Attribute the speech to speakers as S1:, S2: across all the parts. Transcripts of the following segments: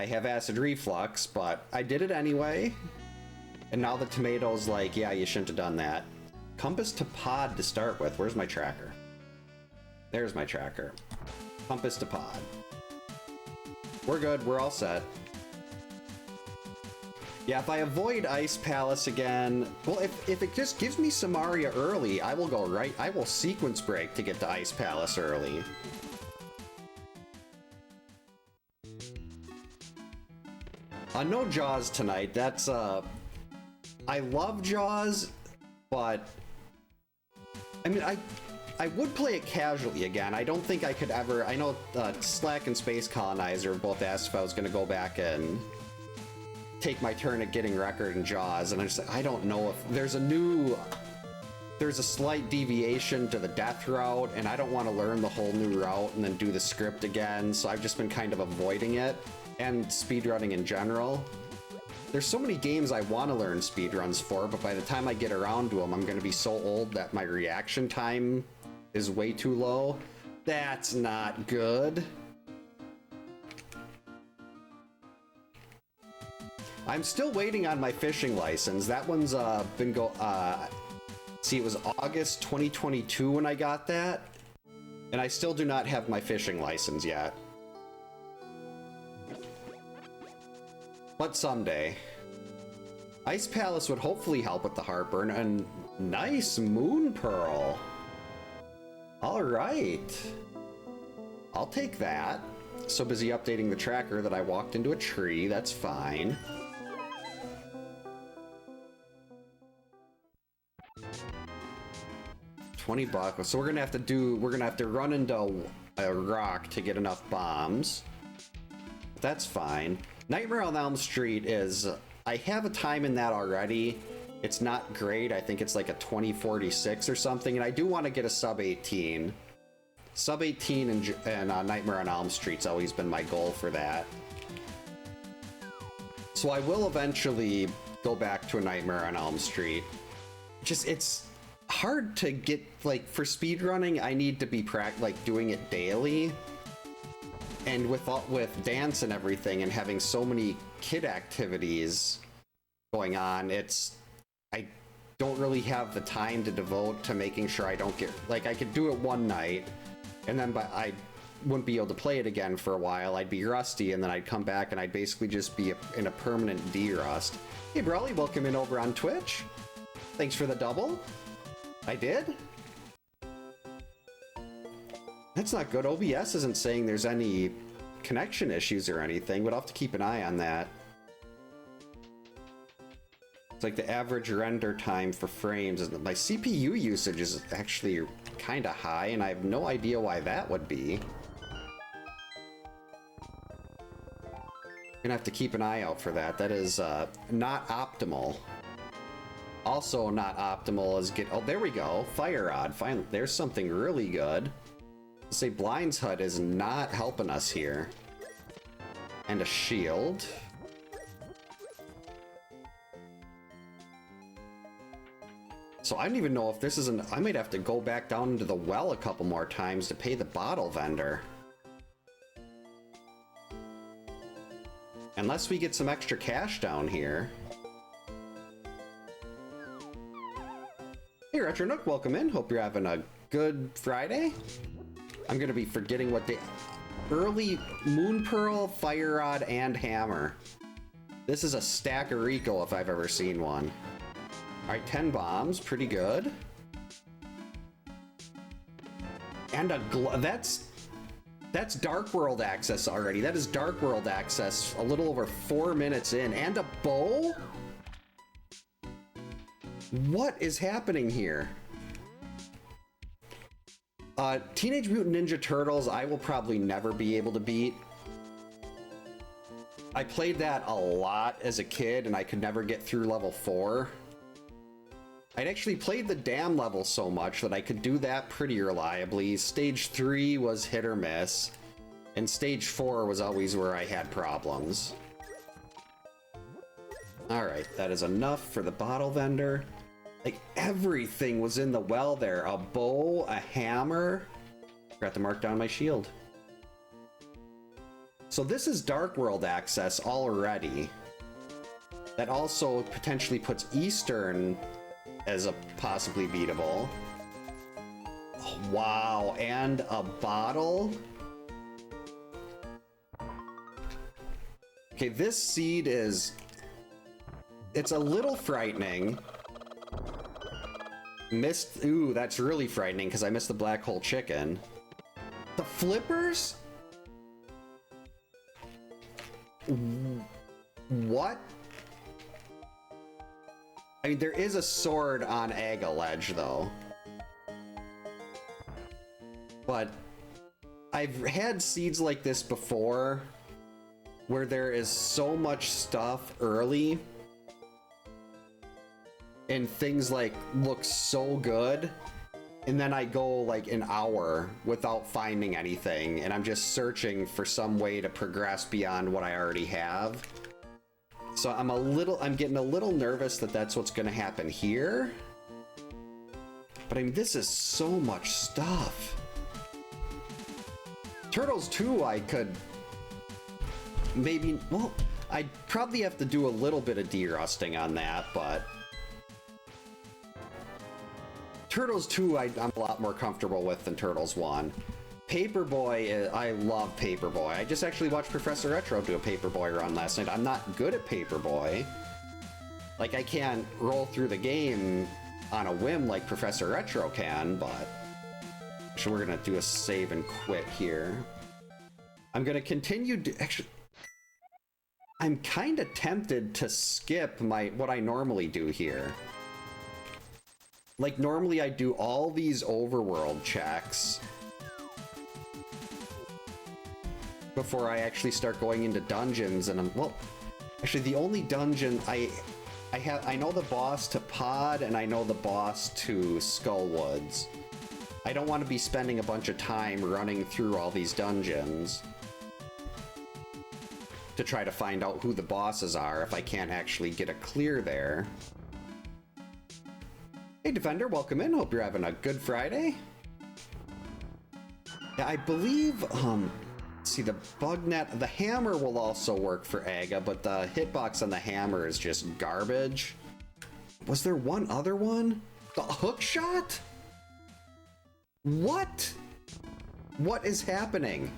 S1: I have acid reflux, but I did it anyway. And now the tomato's like, yeah, you shouldn't have done that. Compass to pod to start with. Where's my tracker? There's my tracker. Compass to pod. We're good. We're all set. Yeah, if I avoid Ice Palace again... Well, if it just gives me Samaria early, I will go right... I will sequence break to get to Ice Palace early. No Jaws tonight. That's, I love Jaws, but... I mean, I would play it casually again. I don't think I could ever... I know Slack and Space Colonizer both asked if I was going to go back and take my turn at getting record in Jaws, and I don't know if there's a slight deviation to the death route, and I don't want to learn the whole new route and then do the script again, so I've just been kind of avoiding it, and speedrunning in general. There's so many games I want to learn speedruns for, but by the time I get around to them, I'm going to be so old that my reaction time is way too low. That's not good. I'm still waiting on my fishing license. That one's been see, it was August 2022 when I got that, and I still do not have my fishing license yet. But someday. Ice Palace would hopefully help with the heartburn, and nice Moon Pearl. All right. I'll take that. So busy updating the tracker that I walked into a tree. That's fine. $20. So we're gonna have to run into a rock to get enough bombs. That's fine. Nightmare on Elm Street is... I have a time in that already. It's not great. I think it's like a 2046 or something, and I do want to get a sub 18. Sub 18 and Nightmare on Elm Street's always been my goal for that. So I will eventually go back to a Nightmare on Elm Street. Just, it's hard to get, like, for speedrunning, I need to be doing it daily. And with dance and everything and having so many kid activities going on, I don't really have the time to devote to making sure I don't get, like, I could do it one night and then I wouldn't be able to play it again for a while. I'd be rusty, and then I'd come back and I'd basically just be in a permanent D-rust. Hey Brawley, welcome in over on Twitch. Thanks for the double. I did? That's not good. OBS isn't saying there's any connection issues or anything, but I'll have to keep an eye on that. It's like the average render time for frames. My CPU usage is actually kind of high, and I have no idea why that would be. Gonna have to keep an eye out for that. That is not optimal. Also not optimal is oh, there we go. Fire Rod. Finally, there's something really good. Let's say Blind's Hut is not helping us here. And a shield. So I don't even know if this is I might have to go back down into the well a couple more times to pay the bottle vendor. Unless we get some extra cash down here. Hey Retro Nook, welcome in. Hope you're having a good Friday. I'm gonna be forgetting what the early Moon Pearl, Fire Rod, and Hammer. This is a stack of Rico if I've ever seen one. Alright, 10 bombs, pretty good. And that's Dark World access already. That is Dark World access a little over 4 minutes in. And a bow? What is happening here? Teenage Mutant Ninja Turtles, I will probably never be able to beat. I played that a lot as a kid, and I could never get through level 4. I'd actually played the dam level so much that I could do that pretty reliably. Stage 3 was hit or miss, and Stage 4 was always where I had problems. Alright, that is enough for the bottle vendor. Like, everything was in the well there. A bow, a hammer. Forgot to mark down my shield. So this is Dark World access already. That also potentially puts Eastern as a possibly beatable. Oh, wow, and a bottle? Okay, this seed is... It's a little frightening. Missed... Ooh, that's really frightening because I missed the black hole chicken. The flippers? What? I mean, there is a sword on Aga Ledge, though. But I've had seeds like this before, where there is so much stuff early, and things like look so good, and then I go like an hour without finding anything, and I'm just searching for some way to progress beyond what I already have. So I'm getting a little nervous that that's what's gonna happen here. But I mean, this is so much stuff. Turtles 2, I could maybe, well, I'd probably have to do a little bit of de-rusting on that, but Turtles 2, I'm a lot more comfortable with than Turtles 1. Paperboy, I love Paperboy. I just actually watched Professor Retro do a Paperboy run last night. I'm not good at Paperboy. Like, I can't roll through the game on a whim like Professor Retro can, but... Actually, we're gonna do a save and quit here. I'm gonna continue actually... I'm kinda tempted to skip what I normally do here. Like, normally I do all these overworld checks before I actually start going into dungeons, and well, actually the only dungeon I know the boss to Pod, and I know the boss to Skullwoods. I don't want to be spending a bunch of time running through all these dungeons to try to find out who the bosses are if I can't actually get a clear there. Hey Defender, welcome in. Hope you're having a good Friday. Yeah, I believe, see, the bug net, the hammer will also work for Aga, but the hitbox on the hammer is just garbage. Was there one other one? The hook shot? What? What is happening?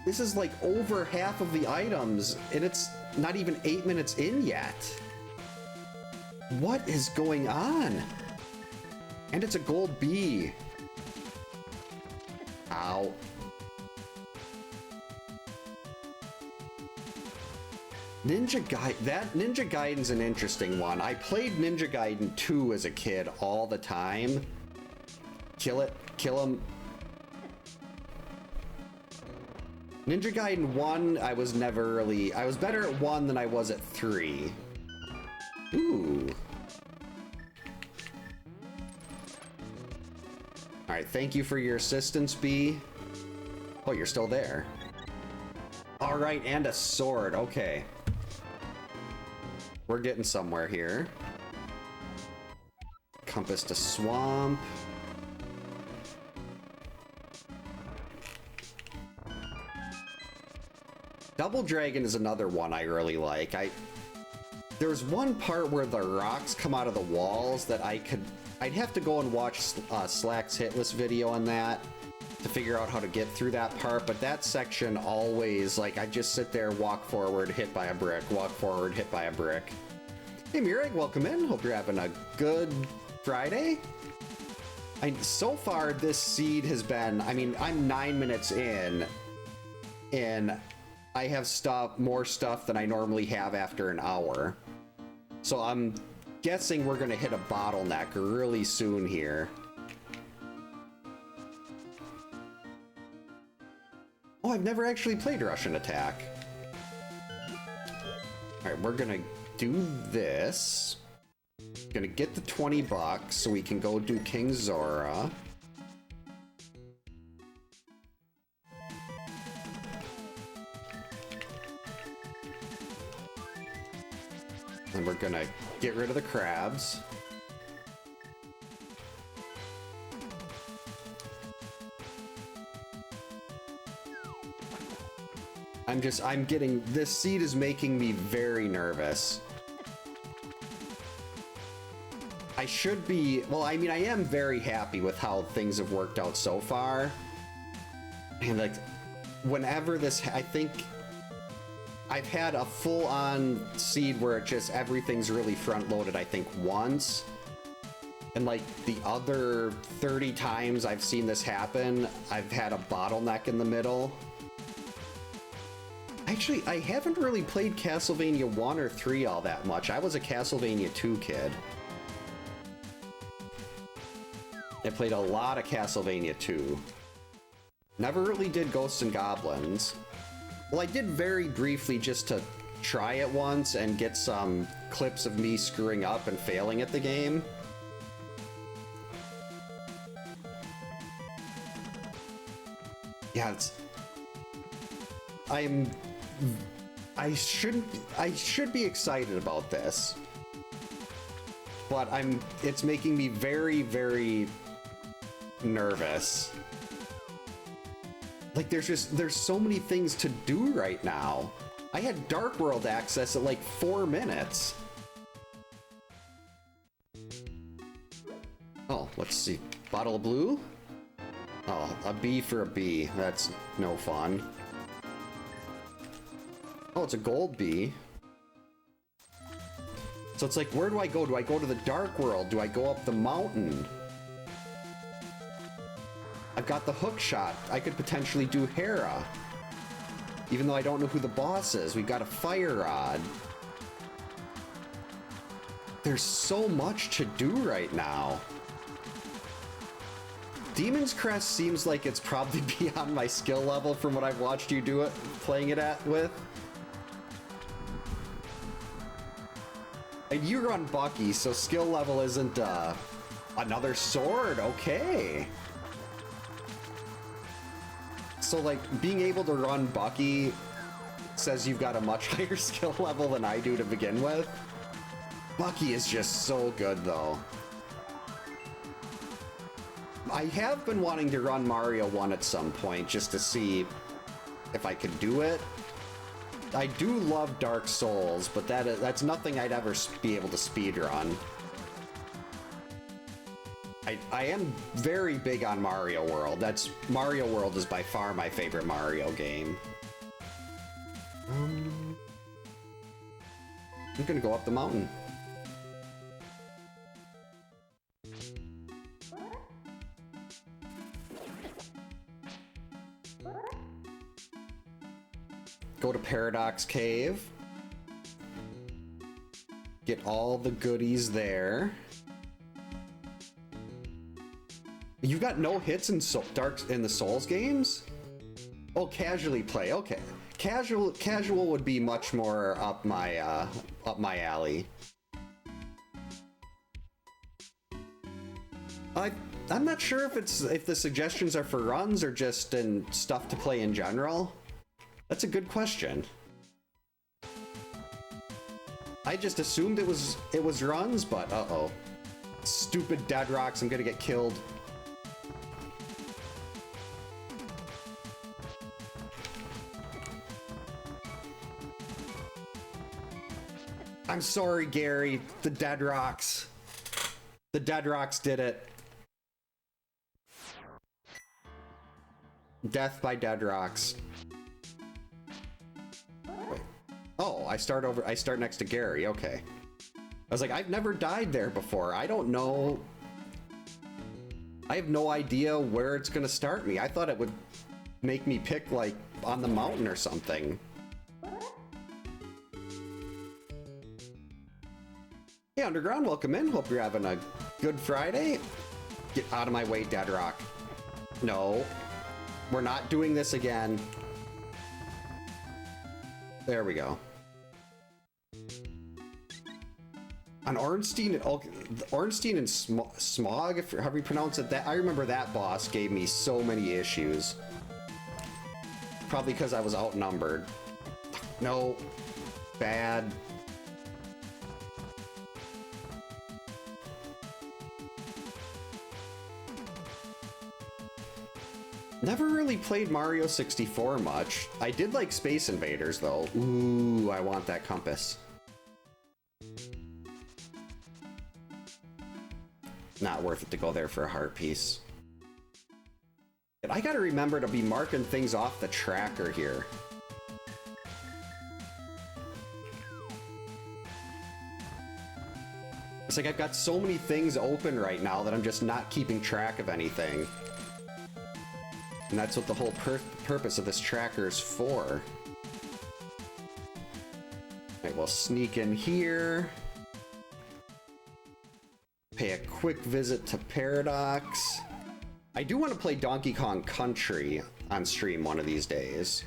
S1: This is like over half of the items, and it's not even 8 minutes in yet. What is going on? And it's a gold bee. Ow. Ninja Gaiden's an interesting one. I played Ninja Gaiden 2 as a kid all the time. Kill it, kill him. Ninja Gaiden 1, I was better at 1 than I was at 3. Ooh. Alright, thank you for your assistance, Bee. Oh, you're still there. Alright, and a sword, okay. We're getting somewhere here. Compass to swamp. Double Dragon is another one I really like. There's one part where the rocks come out of the walls that I'd have to go and watch Slack's hitlist video on that to figure out how to get through that part, but that section always, like, I just sit there, walk forward, hit by a brick, walk forward, hit by a brick. Hey Mireg, welcome in. Hope you're having a good Friday. So far, this seed has been, I mean, I'm 9 minutes in, and I have more stuff than I normally have after an hour. So I'm guessing we're gonna hit a bottleneck really soon here. Oh, I've never actually played Russian Attack. Alright, we're gonna do this. Gonna get the 20 bucks so we can go do King Zora. And we're gonna get rid of the crabs. I'm getting, this seed is making me very nervous. I should be, well, I mean, I am very happy with how things have worked out so far. And like, whenever this, I think I've had a full-on seed where it just, everything's really front-loaded, I think, once. And like the other 30 times I've seen this happen, I've had a bottleneck in the middle. Actually, I haven't really played Castlevania 1 or 3 all that much. I was a Castlevania 2 kid. I played a lot of Castlevania 2. Never really did Ghosts and Goblins. Well, I did very briefly just to try it once and get some clips of me screwing up and failing at the game. Yeah, I should be excited about this, but it's making me very, very nervous. Like, there's so many things to do right now. I had Dark World access at like 4 minutes. Oh, let's see. Bottle of blue? Oh, a B for a B. That's no fun. Oh, it's a gold bee. So it's like, where do I go? Do I go to the Dark World? Do I go up the mountain? I've got the hook shot. I could potentially do Hera. Even though I don't know who the boss is. We've got a fire rod. There's so much to do right now. Demon's Crest seems like it's probably beyond my skill level from what I've watched you do it, playing it with. And you run Bucky, so skill level isn't, another sword, okay. So, like, being able to run Bucky says you've got a much higher skill level than I do to begin with. Bucky is just so good, though. I have been wanting to run Mario 1 at some point, just to see if I could do it. I do love Dark Souls, but that's nothing I'd ever be able to speedrun. I am very big on Mario World. Mario World is by far my favorite Mario game. I'm gonna go up the mountain. Go to Paradox Cave. Get all the goodies there. You've got no hits in the Souls games? Oh, casually play. Okay, casual would be much more up my alley. I'm not sure if the suggestions are for runs or just in stuff to play in general. That's a good question. I just assumed it was runs, but uh-oh. Stupid dead rocks, I'm gonna get killed. I'm sorry, Gary. The dead rocks. The dead rocks did it. Death by dead rocks. Wait. Oh, I start next to Gary. Okay. I was like, I've never died there before. I don't know. I have no idea where it's gonna start me. I thought it would make me pick, like, on the mountain or something. Hey, Underground, welcome in. Hope you're having a good Friday. Get out of my way, Dead Rock. No. We're not doing this again. There we go. On Ornstein, Ornstein and Smog, however you pronounce it, I remember that boss gave me so many issues. Probably because I was outnumbered. No. Bad. Never really played Mario 64 much. I did like Space Invaders, though. Ooh, I want that compass. Not worth it to go there for a heart piece. I gotta remember to be marking things off the tracker here. It's like I've got so many things open right now that I'm just not keeping track of anything. And that's what the whole purpose of this tracker is for. Alright, we'll sneak in here. Pay a quick visit to Paradox. I do want to play Donkey Kong Country on stream one of these days.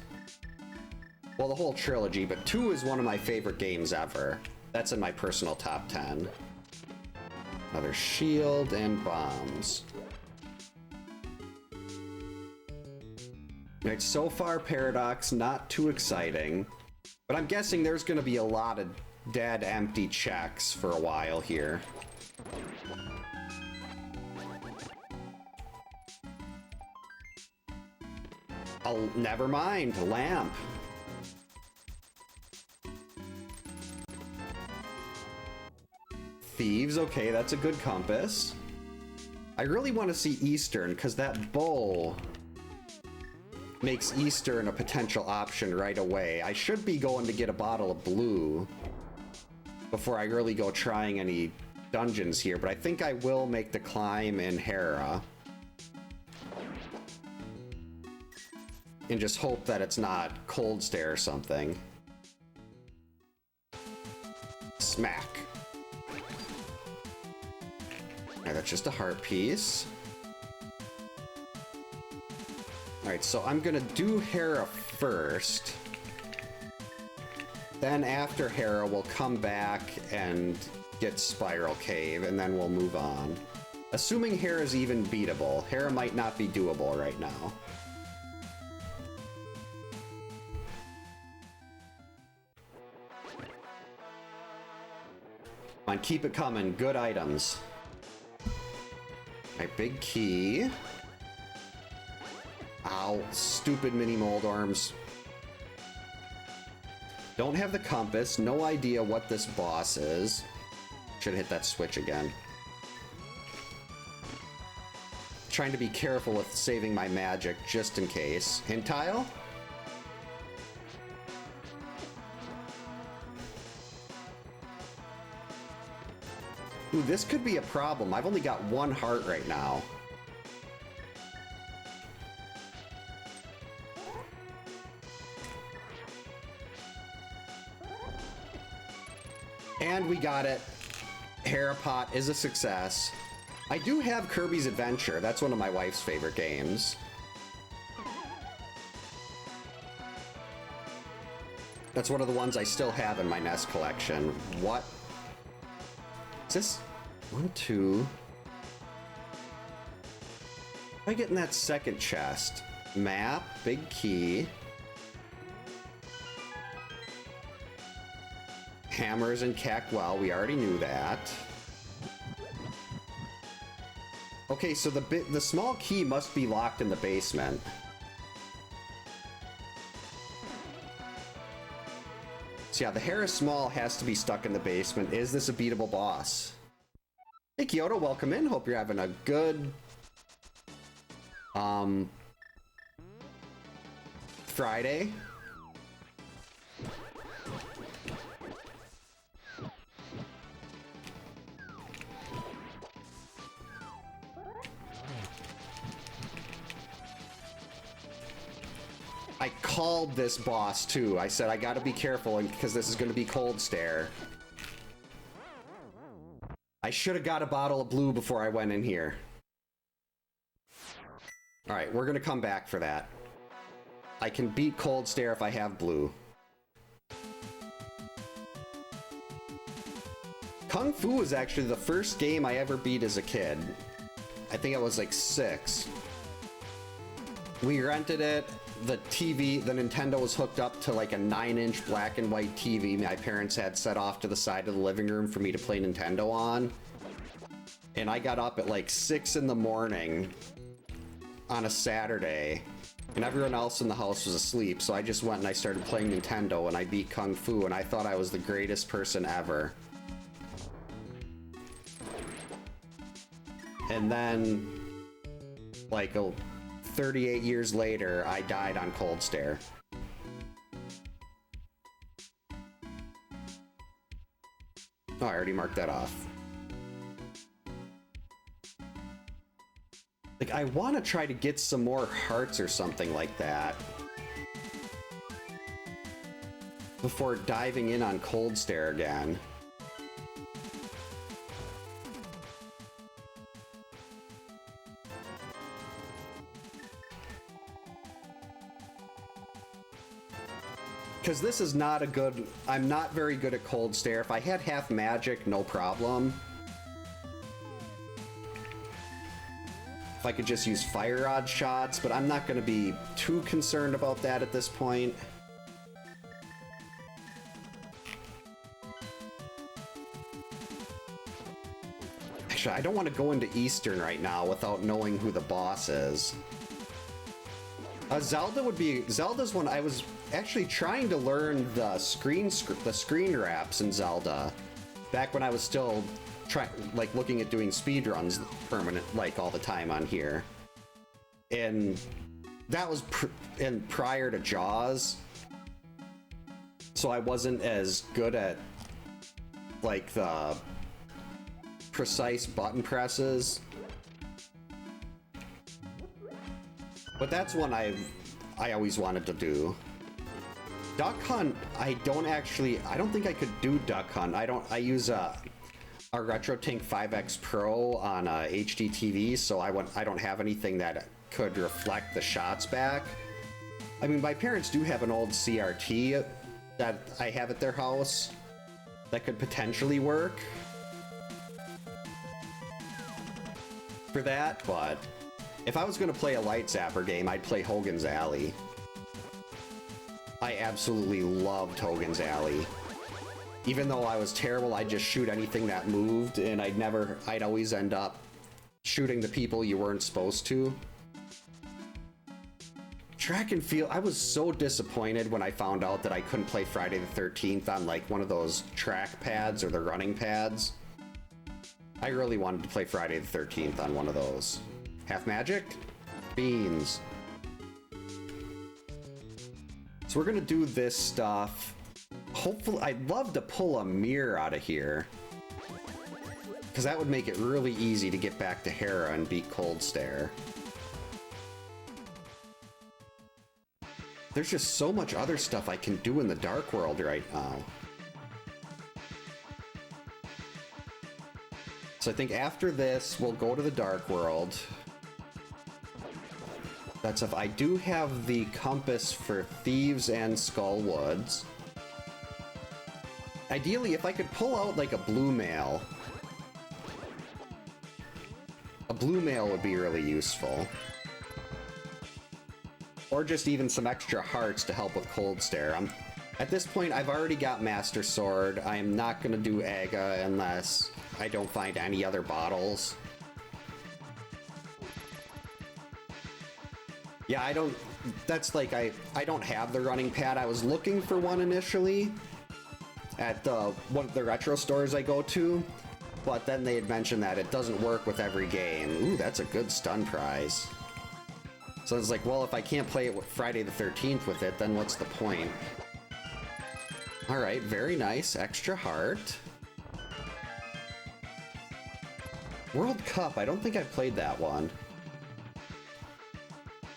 S1: Well, the whole trilogy, but 2 is one of my favorite games ever. That's in my personal top 10. Another shield and bombs. Right, so far Paradox, not too exciting. But I'm guessing there's going to be a lot of dead, empty checks for a while here. Oh, never mind. Lamp. Thieves. Okay, that's a good compass. I really want to see Eastern, because that bowl makes Eastern a potential option right away. I should be going to get a bottle of blue before I really go trying any dungeons here, but I think I will make the climb in Hera. And just hope that it's not Cold Stare or something. Smack. Alright, that's just a heart piece. Alright, so I'm gonna do Hera first. Then after Hera, we'll come back and get Spiral Cave, and then we'll move on. Assuming Hera's even beatable. Hera might not be doable right now. Come on, keep it coming. Good items. Alright, big key. Ow, stupid mini mold arms. Don't have the compass, no idea what this boss is. Should hit that switch again. Trying to be careful with saving my magic just in case. Hint tile? Ooh, this could be a problem. I've only got 1 heart right now. And we got it. Hera Pot is a success. I do have Kirby's Adventure. That's one of my wife's favorite games. That's one of the ones I still have in my NES collection. What? Is this 1, 2? Am I getting that second chest? Map, big key. Hammers and Cackwell, we already knew that. Okay, so the small key must be locked in the basement. So yeah, the Hera Small has to be stuck in the basement. Is this a beatable boss? Hey Kyoto, welcome in. Hope you're having a good Friday. I called this boss too. I said I gotta be careful because this is gonna be Cold Stare. I should have got a bottle of blue before I went in here. Alright, we're gonna come back for that. I can beat Cold Stare if I have blue. Kung Fu was actually the first game I ever beat as a kid. I think I was like 6. We rented it. The TV, the Nintendo was hooked up to like a 9-inch black and white TV my parents had set off to the side of the living room for me to play Nintendo on. And I got up at like 6 in the morning on a Saturday, and everyone else in the house was asleep, so I just went and I started playing Nintendo, and I beat Kung Fu, and I thought I was the greatest person ever. And then, like, 38 years later, I died on Cold Stare. Oh, I already marked that off. Like, I want to try to get some more hearts or something like that before diving in on Cold Stare again. Because this is not a good... I'm not very good at Cold Stare. If I had half magic, no problem. If I could just use fire rod shots, but I'm not going to be too concerned about that at this point. Actually, I don't want to go into Eastern right now without knowing who the boss is. Zelda would be... Zelda's one I was actually trying to learn the screen wraps in Zelda back when I was still looking at doing speedruns like all the time on here. And that was prior to Jaws. So I wasn't as good at like the precise button presses. But that's one I always wanted to do. Duck Hunt, I don't think I could do Duck Hunt. I use a RetroTink 5X Pro on a HD TV, so I don't have anything that could reflect the shots back. I mean, my parents do have an old CRT that I have at their house that could potentially work for that, but if I was going to play a Light Zapper game, I'd play Hogan's Alley. I absolutely loved Hogan's Alley. Even though I was terrible, I'd just shoot anything that moved, and I'd always end up shooting the people you weren't supposed to. Track and field, I was so disappointed when I found out that I couldn't play Friday the 13th on like one of those track pads or the running pads. I really wanted to play Friday the 13th on one of those. Half magic? Beans. So we're gonna do this stuff. Hopefully, I'd love to pull a mirror out of here, because that would make it really easy to get back to Hera and beat Cold Stare. There's just so much other stuff I can do in the Dark World right now. So I think after this, we'll go to the Dark World. That's if I do have the compass for Thieves and Skullwoods. Ideally, if I could pull out like a blue mail. A blue mail would be really useful. Or just even some extra hearts to help with Cold Stare. At this point, I've already got Master Sword. I am not going to do Aga unless I don't find any other bottles. Yeah, I don't... That's like, I don't have the running pad. I was looking for one initially at one of the retro stores I go to, but then they had mentioned that it doesn't work with every game. Ooh, that's a good stun prize. So I was like, well, if I can't play it with Friday the 13th with it, then what's the point? Alright, very nice. Extra heart. World Cup, I don't think I've played that one.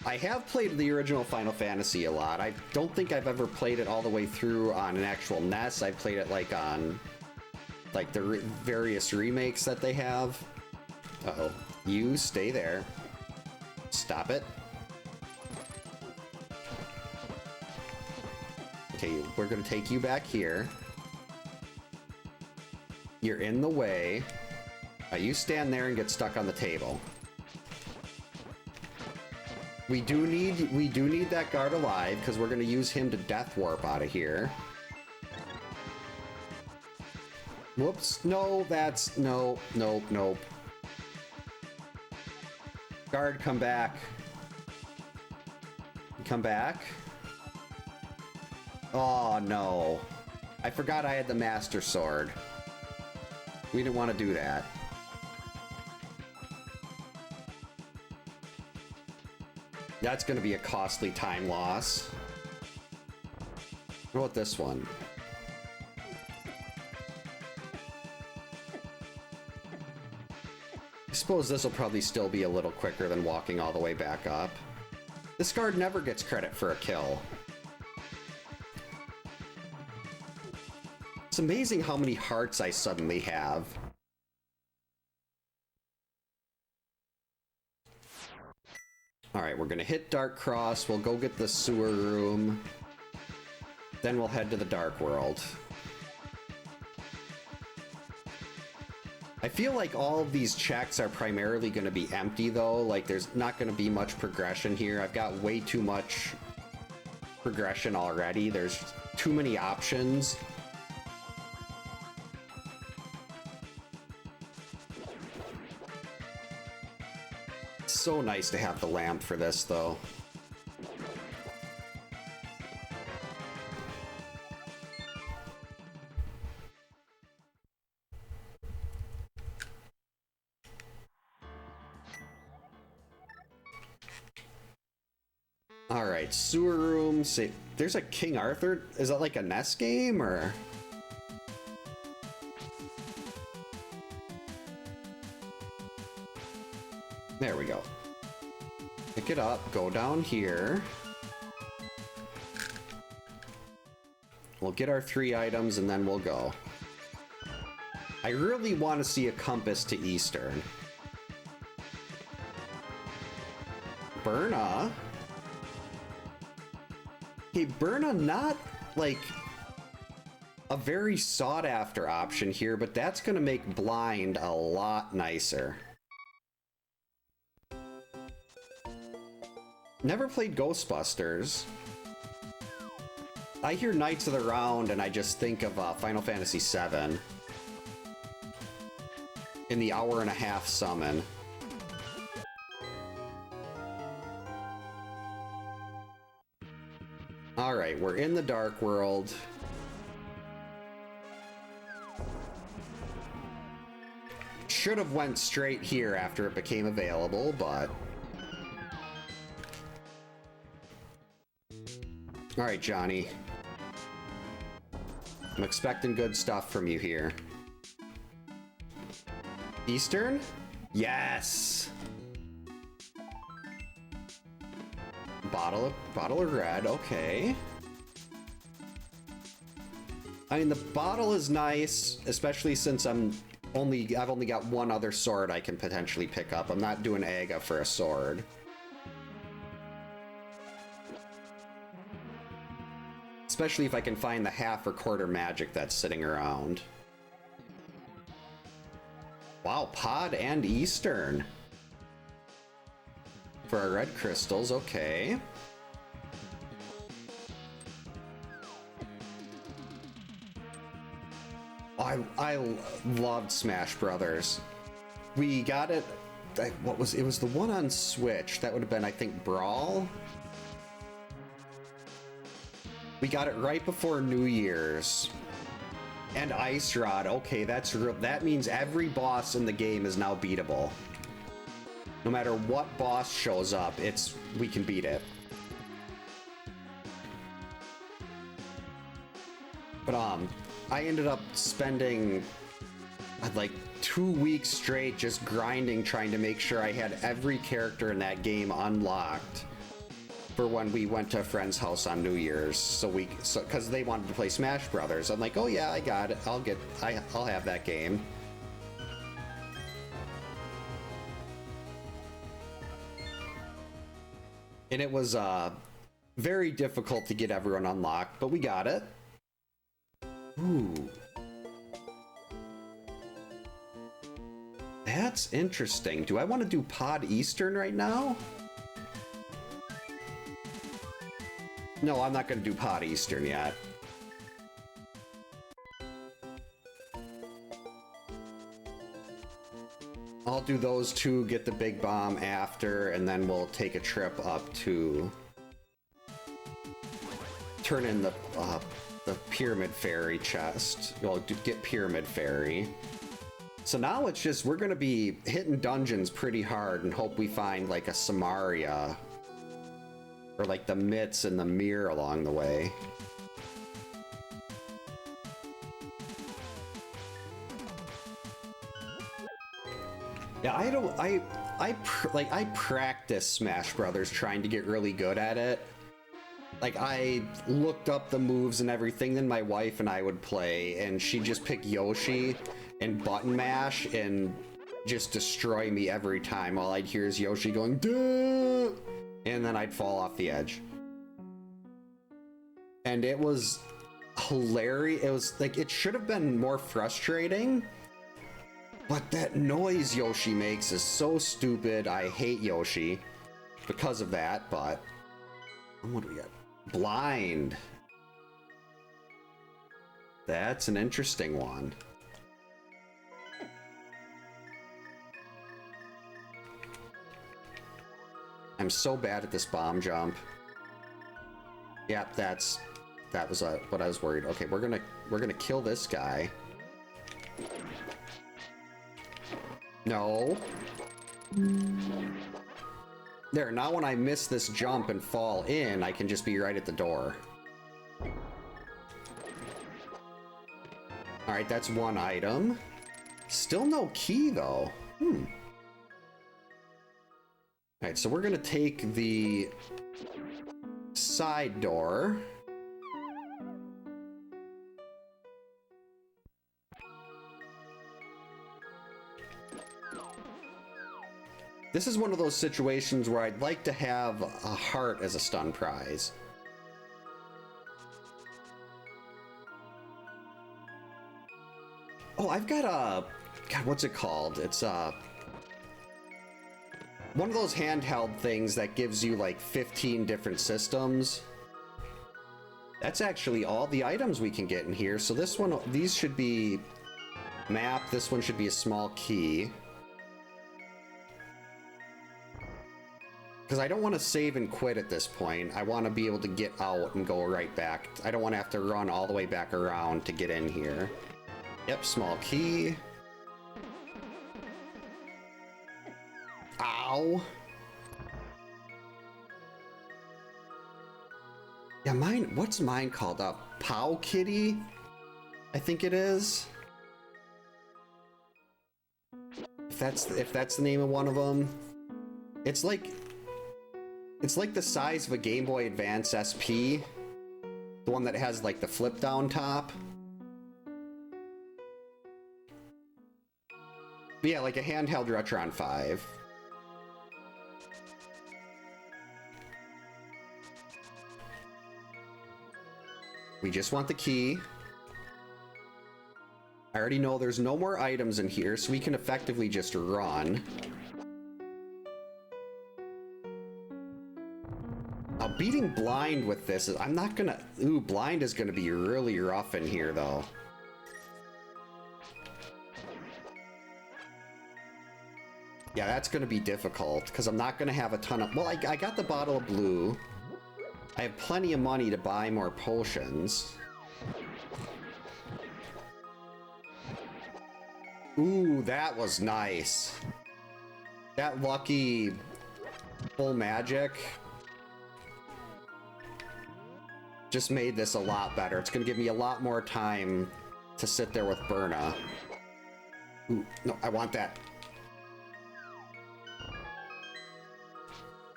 S1: I have played the original Final Fantasy a lot. I don't think I've ever played it all the way through on an actual NES. I played it like on like the various remakes that they have. Uh-oh. You stay there. Stop it. Okay, we're gonna take you back here. You're in the way. You stand there and get stuck on the table. We do need that guard alive, because we're gonna use him to death warp out of here. Whoops, no, that's, no, nope, nope. Guard, come back. come back. Oh, no. I forgot I had the Master Sword. We didn't want to do that. That's going to be a costly time loss. What about this one? I suppose this will probably still be a little quicker than walking all the way back up. This guard never gets credit for a kill. It's amazing how many hearts I suddenly have. Alright, we're gonna hit Dark Cross, we'll go get the sewer room, then we'll head to the Dark World. I feel like all of these checks are primarily gonna be empty though, like there's not gonna be much progression here. I've got way too much progression already, there's too many options. So nice to have the lamp for this, though. All right, sewer room. Say, there's a King Arthur. Is that like a NES game or? There we go. Pick it up, go down here. We'll get our 3 items and then we'll go. I really want to see a compass to Eastern. Burna? Hey, Burna, not like a very sought after option here, but that's going to make blind a lot nicer. Never played Ghostbusters. I hear Knights of the Round and I just think of Final Fantasy VII. In the hour-and-a-half summon. Alright, we're in the Dark World. Should have went straight here after it became available, but... Alright, Johnny. I'm expecting good stuff from you here. Eastern? Yes! Bottle of red, okay. I mean, the bottle is nice, especially since I've only got one other sword I can potentially pick up. I'm not doing Aga for a sword. Especially if I can find the half or quarter magic that's sitting around. Wow, Pod and Eastern. For our red crystals, okay. I loved Smash Brothers. We got it, it was the one on Switch. That would have been, I think, Brawl? We got it right before New Year's. And Ice Rod, okay, that means every boss in the game is now beatable. No matter what boss shows up, we can beat it. But I ended up spending like 2 weeks straight just grinding, trying to make sure I had every character in that game unlocked for when we went to a friend's house on New Year's. Because they wanted to play Smash Brothers. I'm like, oh yeah, I got it. I'll have that game. And it was very difficult to get everyone unlocked, but we got it. Ooh. That's interesting. Do I want to do Pod Eastern right now? No, I'm not going to do Pod Eastern yet. I'll do those two, get the big bomb after, and then we'll take a trip up to turn in the Pyramid Fairy chest. Well, get Pyramid Fairy. So now it's just, we're gonna be hitting dungeons pretty hard and hope we find like a Samaria. Or like the Mitts and the Mirror along the way. Yeah, I practice Smash Brothers trying to get really good at it. Like, I looked up the moves and everything, then my wife and I would play, and she'd just pick Yoshi and button mash and just destroy me every time. All I'd hear is Yoshi going, duh! And then I'd fall off the edge. And it was hilarious. It was like, it should have been more frustrating. But that noise Yoshi makes is so stupid. I hate Yoshi because of that, but what do we got? Blind. That's an interesting one. I'm so bad at this bomb jump. Yep, that was what I was worried. Okay, we're gonna kill this guy. No. There, now when I miss this jump and fall in, I can just be right at the door. Alright, that's one item. Still no key, though. Alright, so we're gonna take the side door. This is one of those situations where I'd like to have a heart as a stun prize. Oh, I've got a... God, what's it called? It's one of those handheld things that gives you like 15 different systems. That's actually all the items we can get in here. So this one, these should be map. This one should be a small key. Because I don't want to save and quit at this point. I want to be able to get out and go right back. I don't want to have to run all the way back around to get in here. Yep, small key. Ow. Yeah, mine, what's mine called? Pow Kitty? I think it is. If that's the name of one of them. It's like the size of a Game Boy Advance SP. The one that has like the flip down top. But yeah, like a handheld Retron 5. We just want the key. I already know there's no more items in here, so we can effectively just run. Beating blind with this is, I'm not gonna, ooh, blind is gonna be really rough in here though. Yeah, that's gonna be difficult because I'm not gonna have a ton of, well, I got the bottle of blue. I have plenty of money to buy more potions. Ooh, that was nice. That lucky full magic just made this a lot better. It's gonna give me a lot more time to sit there with Berna. Ooh, no, I want that.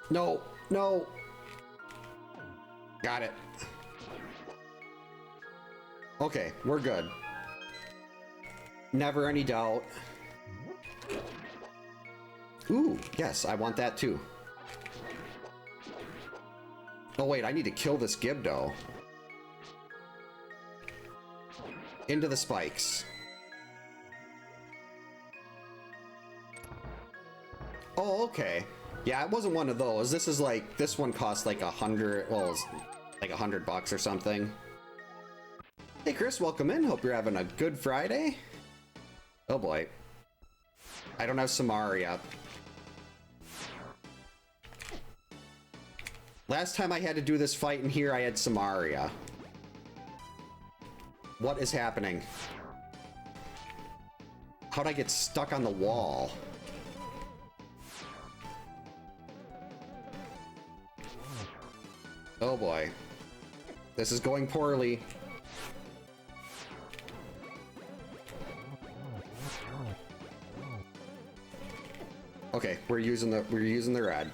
S1: No, no. Got it. Okay, we're good. Never any doubt. Ooh, yes, I want that too. Oh wait, I need to kill this Gibdo. Into the spikes. Oh, okay. Yeah, it wasn't one of those. This is like, this one costs like 100, well, it's like $100 or something. Hey Chris, welcome in. Hope you're having a good Friday. Oh boy. I don't have Samaria. Last time I had to do this fight in here, I had Samaria. What is happening? How'd I get stuck on the wall? Oh boy. This is going poorly. Okay, we're using the red.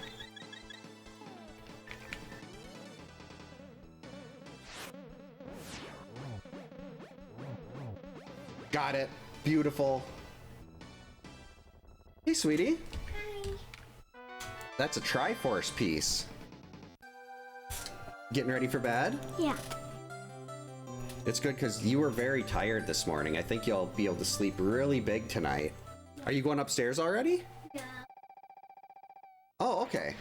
S1: Got it. Beautiful. Hey, sweetie.
S2: Hi.
S1: That's a Triforce piece. Getting ready for bed?
S2: Yeah.
S1: It's good because you were very tired this morning. I think you'll be able to sleep really big tonight. Are you going upstairs already?
S2: Yeah.
S1: Oh, okay.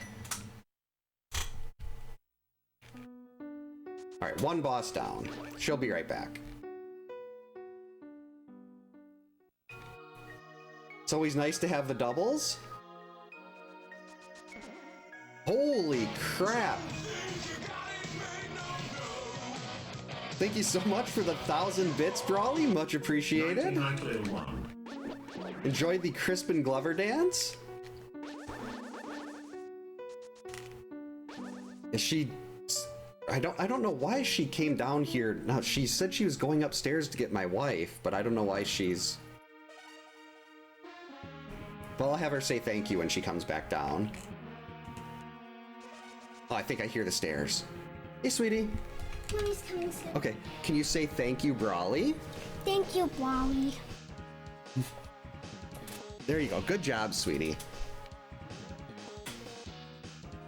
S1: All right, one boss down. She'll be right back. It's always nice to have the doubles. Holy crap. Thank you so much for the 1,000 bits, Brawly. Much appreciated. Enjoy the Crispin Glover dance. Is she... I don't know why she came down here. Now, she said she was going upstairs to get my wife, but I don't know why she's... Well, I'll have her say thank you when she comes back down. Oh, I think I hear the stairs. Hey, sweetie.
S2: Mommy's coming soon.
S1: Okay, can you say thank you, Brawly?
S2: Thank you, Wally.
S1: There you go. Good job, sweetie.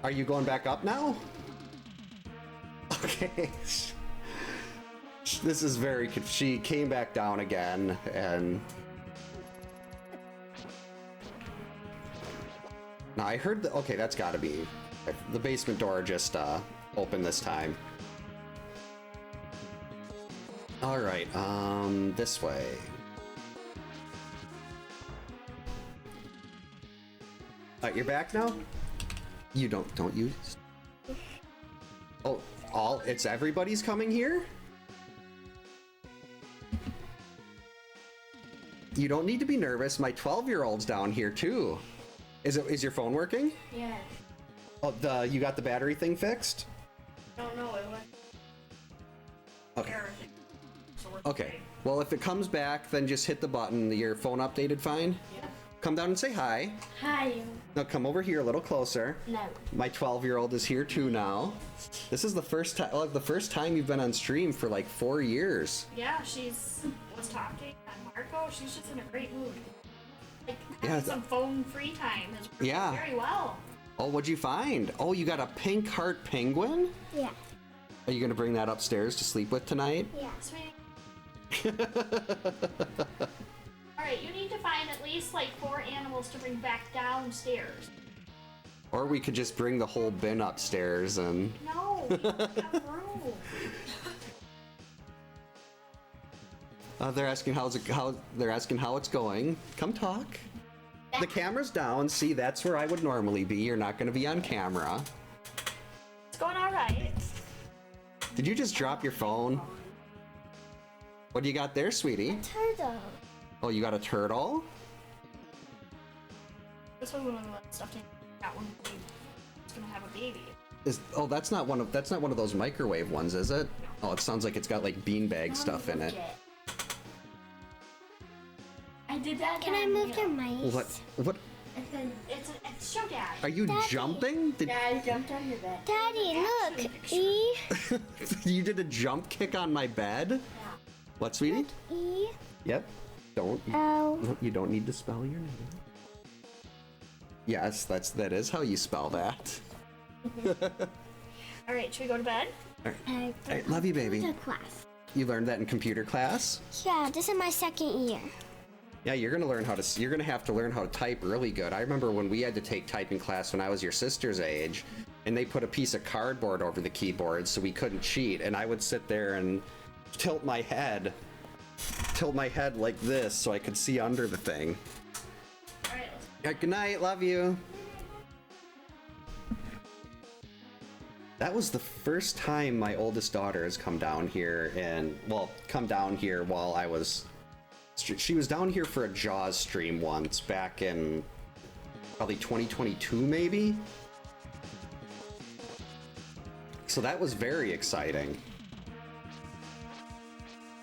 S1: Are you going back up now? Okay. This is very... She came back down again, and... Now, I heard the... Okay, that's gotta be... The basement door just, opened this time. Alright, this way. You're back now? You don't you? Oh, it's everybody's coming here? You don't need to be nervous. My 12-year-old's down here too. Is your phone working?
S2: Yes.
S1: Oh, you got the battery thing fixed?
S2: Don't know it was.
S1: Okay. Okay. Well, if it comes back, then just hit the button. Your phone updated fine?
S2: Yeah.
S1: Come down and say hi.
S2: Hi.
S1: Now come over here a little closer.
S2: No.
S1: My 12-year-old is here too now. This is the first time you've been on stream for like 4 years.
S3: Yeah, she's was talking on Marco. She's just in a great mood. Like
S1: Yeah,
S3: having some phone free time is working
S1: Yeah.
S3: very well.
S1: Oh, what'd you find? Oh, you got a pink heart penguin?
S2: Yeah.
S1: Are you gonna bring that upstairs to sleep with tonight?
S2: Yeah.
S3: Sweet. Alright, you need to find at least like 4 animals to bring back downstairs.
S1: Or we could just bring the whole bin upstairs and...
S3: No, we don't have room.
S1: They're asking they're asking how it's going. Come talk. The camera's down. See, that's where I would normally be. You're not gonna be on camera.
S3: It's going alright.
S1: Did you just drop your phone? What do you got there, sweetie?
S2: Turtle.
S1: Oh, you got a turtle?
S3: This was one of the stuff I got when we was gonna have a baby.
S1: That's not one of those microwave ones, is it? Oh, it sounds like it's got like beanbag stuff in it.
S3: I did that.
S2: Can I move your mice?
S1: What?
S3: It's show dad.
S1: Are you
S2: Daddy.
S1: jumping?
S3: I jumped on your bed.
S2: Daddy, look. E.
S1: You did a jump kick on my bed?
S3: Yeah.
S1: What, sweetie?
S2: E.
S1: Yep.
S2: L.
S1: You don't need to spell your name. Yes, that is how you spell that.
S3: All right, should we go to bed?
S1: All right, love you, baby.
S2: The class.
S1: You learned that in computer class?
S2: Yeah, this is my 2nd year.
S1: Yeah, you're gonna have to learn how to type really good. I remember when we had to take typing class when I was your sister's age, and they put a piece of cardboard over the keyboard so we couldn't cheat, and I would sit there and tilt my head like this so I could see under the thing.
S3: All right, let's
S1: Good night, love you. That was the first time my oldest daughter has come down here, and, well, come down here while I was... She was down here for a Jaws stream once, back in probably 2022, maybe? So that was very exciting.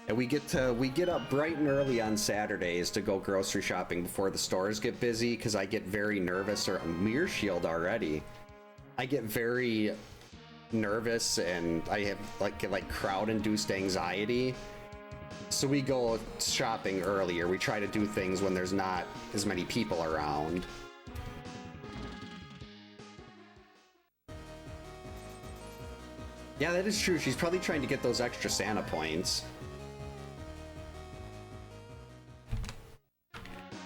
S1: And we get up bright and early on Saturdays to go grocery shopping before the stores get busy, because I get very nervous, or Mirror Shield already. I get very nervous and I have like crowd-induced anxiety. So we go shopping earlier. We try to do things when there's not as many people around. Yeah, that is true. She's probably trying to get those extra Santa points.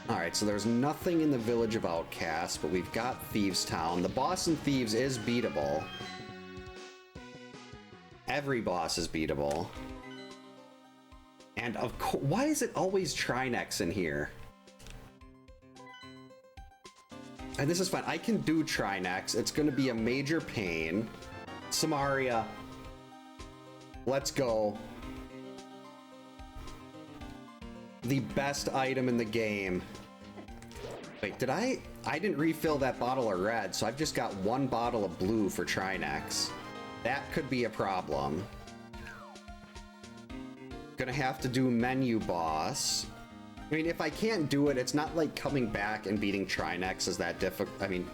S1: Alright, so there's nothing in the Village of Outcasts, but we've got Thieves Town. The boss in Thieves is beatable. Every boss is beatable. And of course, why is it always Trinex in here? And this is fine. I can do Trinex. It's going to be a major pain. Samaria. Let's go. The best item in the game. Wait, did I didn't refill that bottle of red, so I've just got one bottle of blue for Trinex. That could be a problem. Gonna have to do menu boss. I mean, if I can't do it, it's not like coming back and beating Trinex is that difficult. I mean,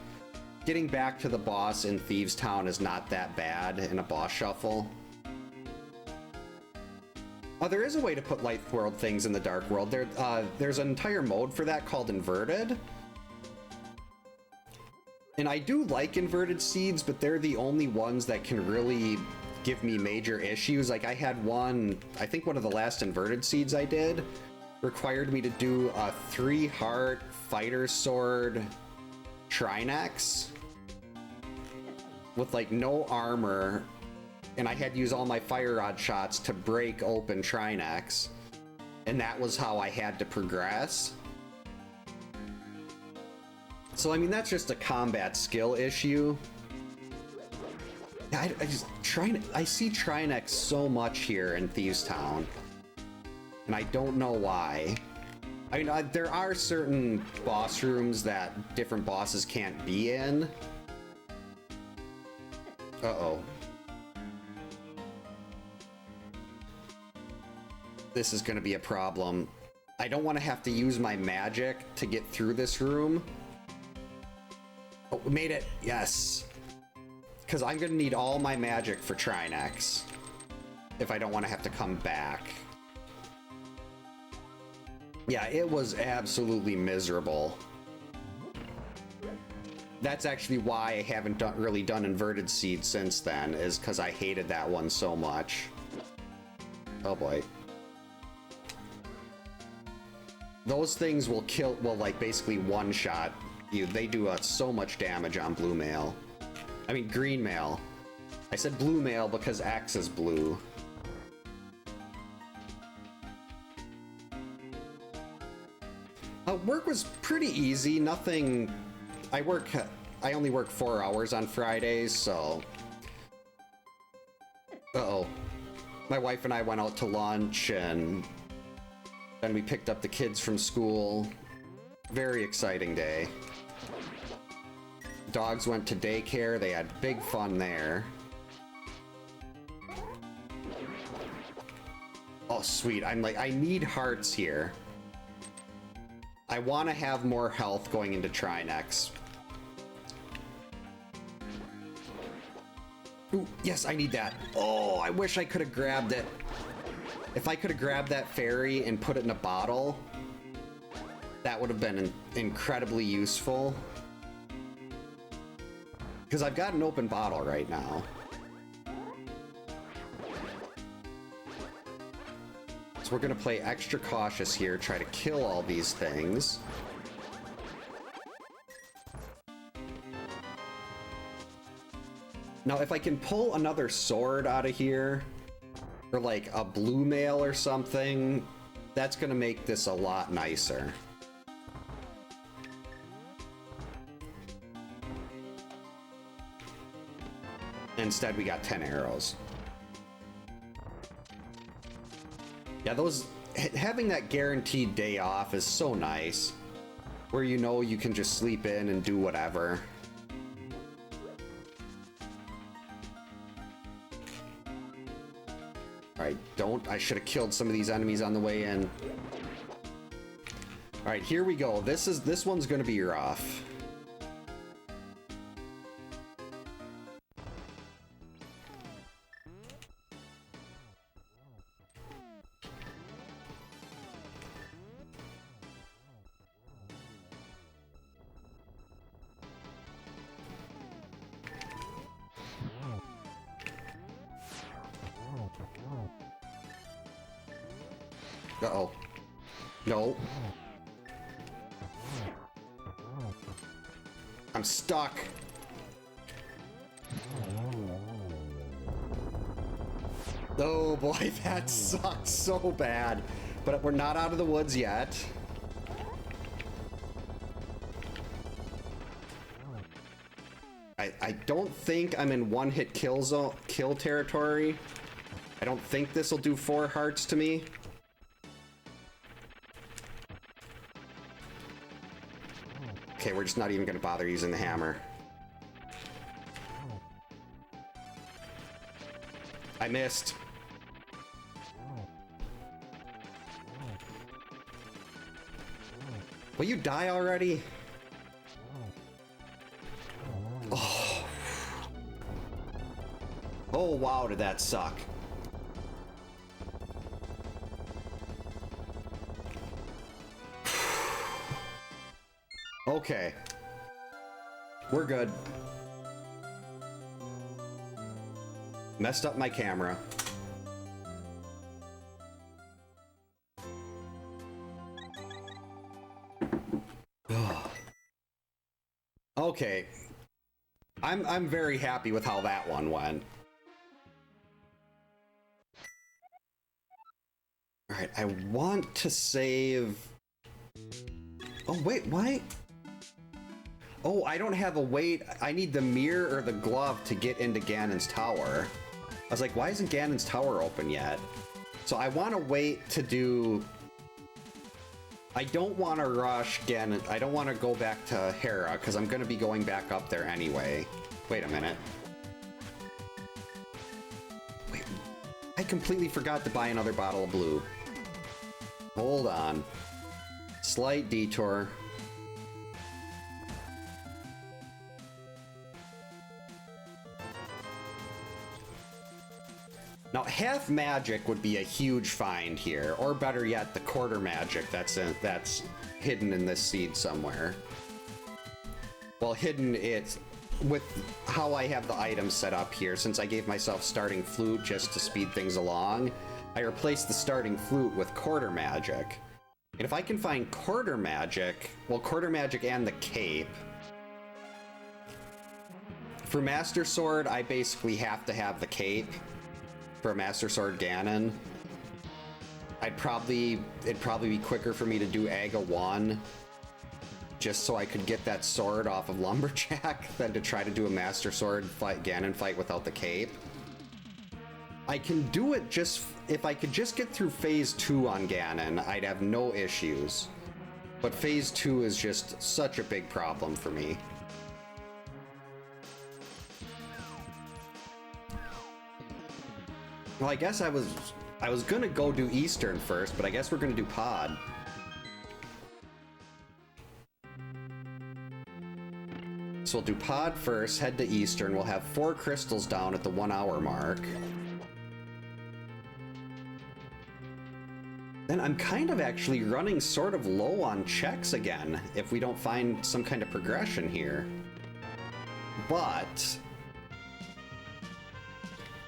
S1: getting back to the boss in Thieves Town is not that bad in a boss shuffle. Oh, there is a way to put light world things in the dark world. There's an entire mode for that called Inverted. And I do like Inverted Seeds, but they're the only ones that can really give me major issues. Like I had one, I think one of the last Inverted Seeds I did required me to do a 3-heart fighter sword Trinex with like no armor, and I had to use all my fire rod shots to break open Trinex, and that was how I had to progress. So I mean, that's just a combat skill issue. I see Trinex so much here in Thieves Town, and I don't know why. I mean, there are certain boss rooms that different bosses can't be in. Uh-oh. This is gonna be a problem. I don't want to have to use my magic to get through this room. Oh, we made it. Yes. Because I'm gonna need all my magic for Trinex if I don't want to have to come back. Yeah, it was absolutely miserable. That's actually why I haven't really done Inverted Seed since then, is because I hated that one so much. Oh boy. Those things will like basically one-shot you. They do so much damage on blue mail. I mean green mail. I said blue mail because X is blue. Work was pretty easy. Nothing. I only work 4 hours on Fridays, so. Uh-oh. My wife and I went out to lunch, and then we picked up the kids from school. Very exciting day. Dogs went to daycare. They had big fun there. Oh, sweet. I'm like, I need hearts here. I want to have more health going into Trinex. Ooh, yes, I need that. Oh, I wish I could have grabbed it. If I could have grabbed that fairy and put it in a bottle, that would have been incredibly useful. Because I've got an open bottle right now. So we're gonna play extra cautious here, try to kill all these things. Now, if I can pull another sword out of here, or like a blue mail or something, that's gonna make this a lot nicer. Instead, we got 10 arrows. Yeah, having that guaranteed day off is so nice. Where you know you can just sleep in and do whatever. Alright, I should have killed some of these enemies on the way in. Alright, here we go. This one's gonna be rough. Uh-oh. No. I'm stuck. Oh boy, that sucks so bad. But we're not out of the woods yet. I don't think I'm in one-hit kill territory. I don't think this will do 4 hearts to me. Okay, we're just not even gonna bother using the hammer. I missed. Will you die already? Oh. Oh wow, did that suck. Okay. We're good. Messed up my camera. Okay. I'm very happy with how that one went. All right, I want to save. Oh wait, why? Oh, I don't have a weight. I need the mirror or the glove to get into Ganon's tower. I was like, why isn't Ganon's tower open yet? So I want to wait to do... I don't want to rush Ganon. I don't want to go back to Hera, because I'm going to be going back up there anyway. Wait a minute. Wait, I completely forgot to buy another bottle of blue. Hold on. Slight detour. Now, half magic would be a huge find here, or better yet, the quarter magic that's hidden in this seed somewhere. Well, hidden it's with how I have the items set up here. Since I gave myself starting flute just to speed things along, I replaced the starting flute with quarter magic. And if I can find quarter magic, well, quarter magic and the cape. For Master Sword, I basically have to have the cape. For a Master Sword Ganon, it'd probably be quicker for me to do Aga 1 just so I could get that sword off of Lumberjack than to try to do a Master Sword Ganon fight without the cape. I can do it just if I could just get through phase 2 on Ganon, I'd have no issues. But phase 2 is just such a big problem for me. Well, I guess I was gonna go do Eastern first, but I guess we're gonna do Pod. So we'll do Pod first, head to Eastern. We'll have 4 crystals down at the 1 hour mark. Then I'm kind of actually running sort of low on checks again, if we don't find some kind of progression here. But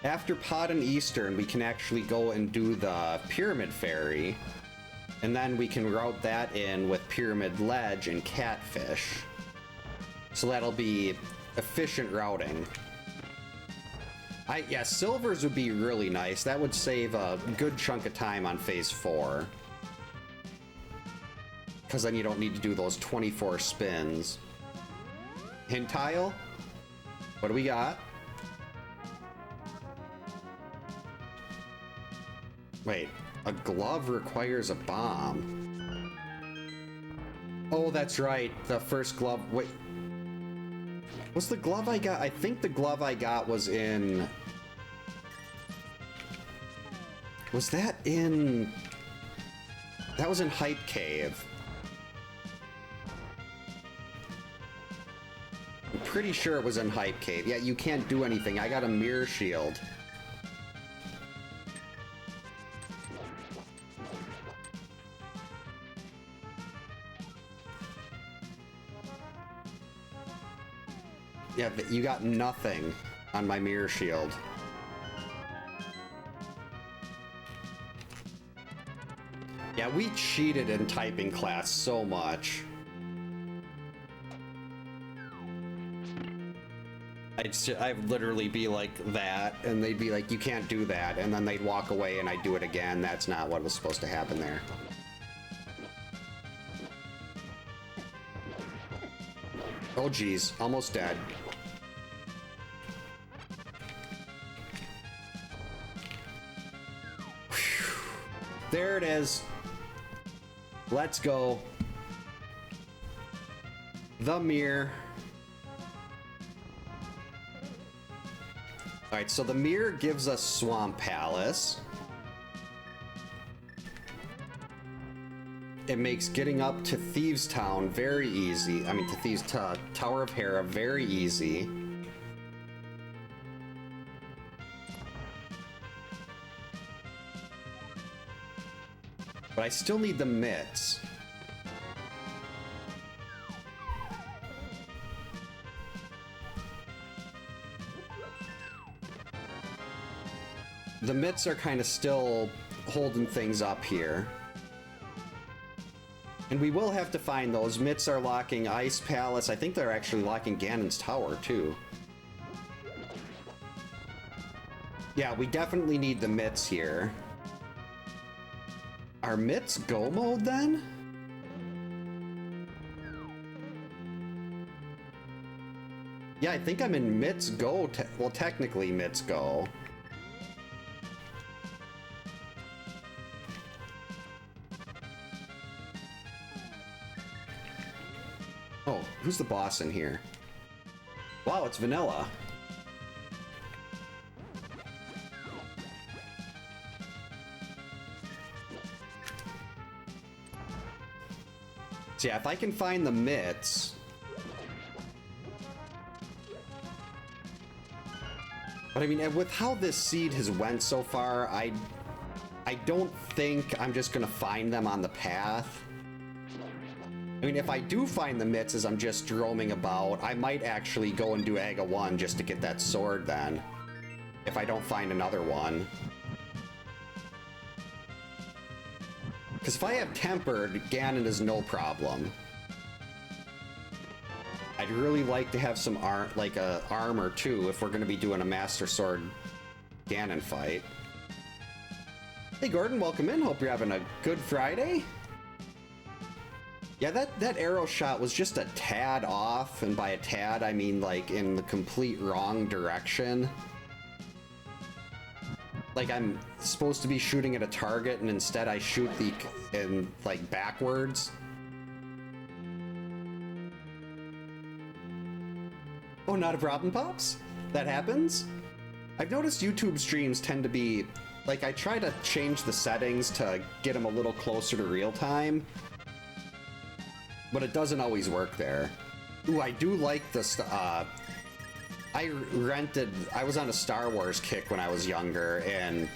S1: after Pod and Eastern, we can actually go and do the Pyramid Ferry, and then we can route that in with Pyramid Ledge and Catfish. So that'll be efficient routing. Yeah, silvers would be really nice. That would save a good chunk of time on phase 4. Because then you don't need to do those 24 spins. Hint tile? What do we got? Wait, a glove requires a bomb. Oh, that's right. The first glove. Wait. What's the glove I got? I think the glove I got was in... Was that in... That was in Hype Cave. I'm pretty sure it was in Hype Cave. Yeah, you can't do anything. I got a mirror shield. Yeah, but you got nothing on my mirror shield. Yeah, we cheated in typing class so much. I'd literally be like that, and they'd be like, you can't do that, and then they'd walk away and I'd do it again. That's not what was supposed to happen there. Oh geez, almost dead. Whew. There it is. Let's go. The mirror. Alright, so the mirror gives us Swamp Palace. It makes getting up to Thieves Town very easy. I mean, to Tower of Hera very easy. But I still need the mitts. The mitts are kind of still holding things up here. And we will have to find those. Mitts are locking Ice Palace. I think they're actually locking Ganon's Tower, too. Yeah, we definitely need the mitts here. Are mitts go mode, then? Yeah, I think I'm in mitts go. Well, technically mitts go. Oh, who's the boss in here? Wow, it's Vanilla. So yeah, if I can find the mitts... But I mean, with how this seed has went so far, I don't think I'm just gonna find them on the path. I mean, if I do find the mitts as I'm just roaming about, I might actually go and do Aga 1 just to get that sword then. If I don't find another one. Because if I have Tempered, Ganon is no problem. I'd really like to have some armor too, if we're going to be doing a Master Sword Ganon fight. Hey Gordon, welcome in. Hope you're having a good Friday. Yeah, that arrow shot was just a tad off, and by a tad, I mean like in the complete wrong direction. Like I'm supposed to be shooting at a target, and instead I shoot like backwards. Oh, not a problem, Pops? That happens? I've noticed YouTube streams tend to be, like I try to change the settings to get them a little closer to real time. But it doesn't always work there. Ooh, I do like this, I was on a Star Wars kick when I was younger, and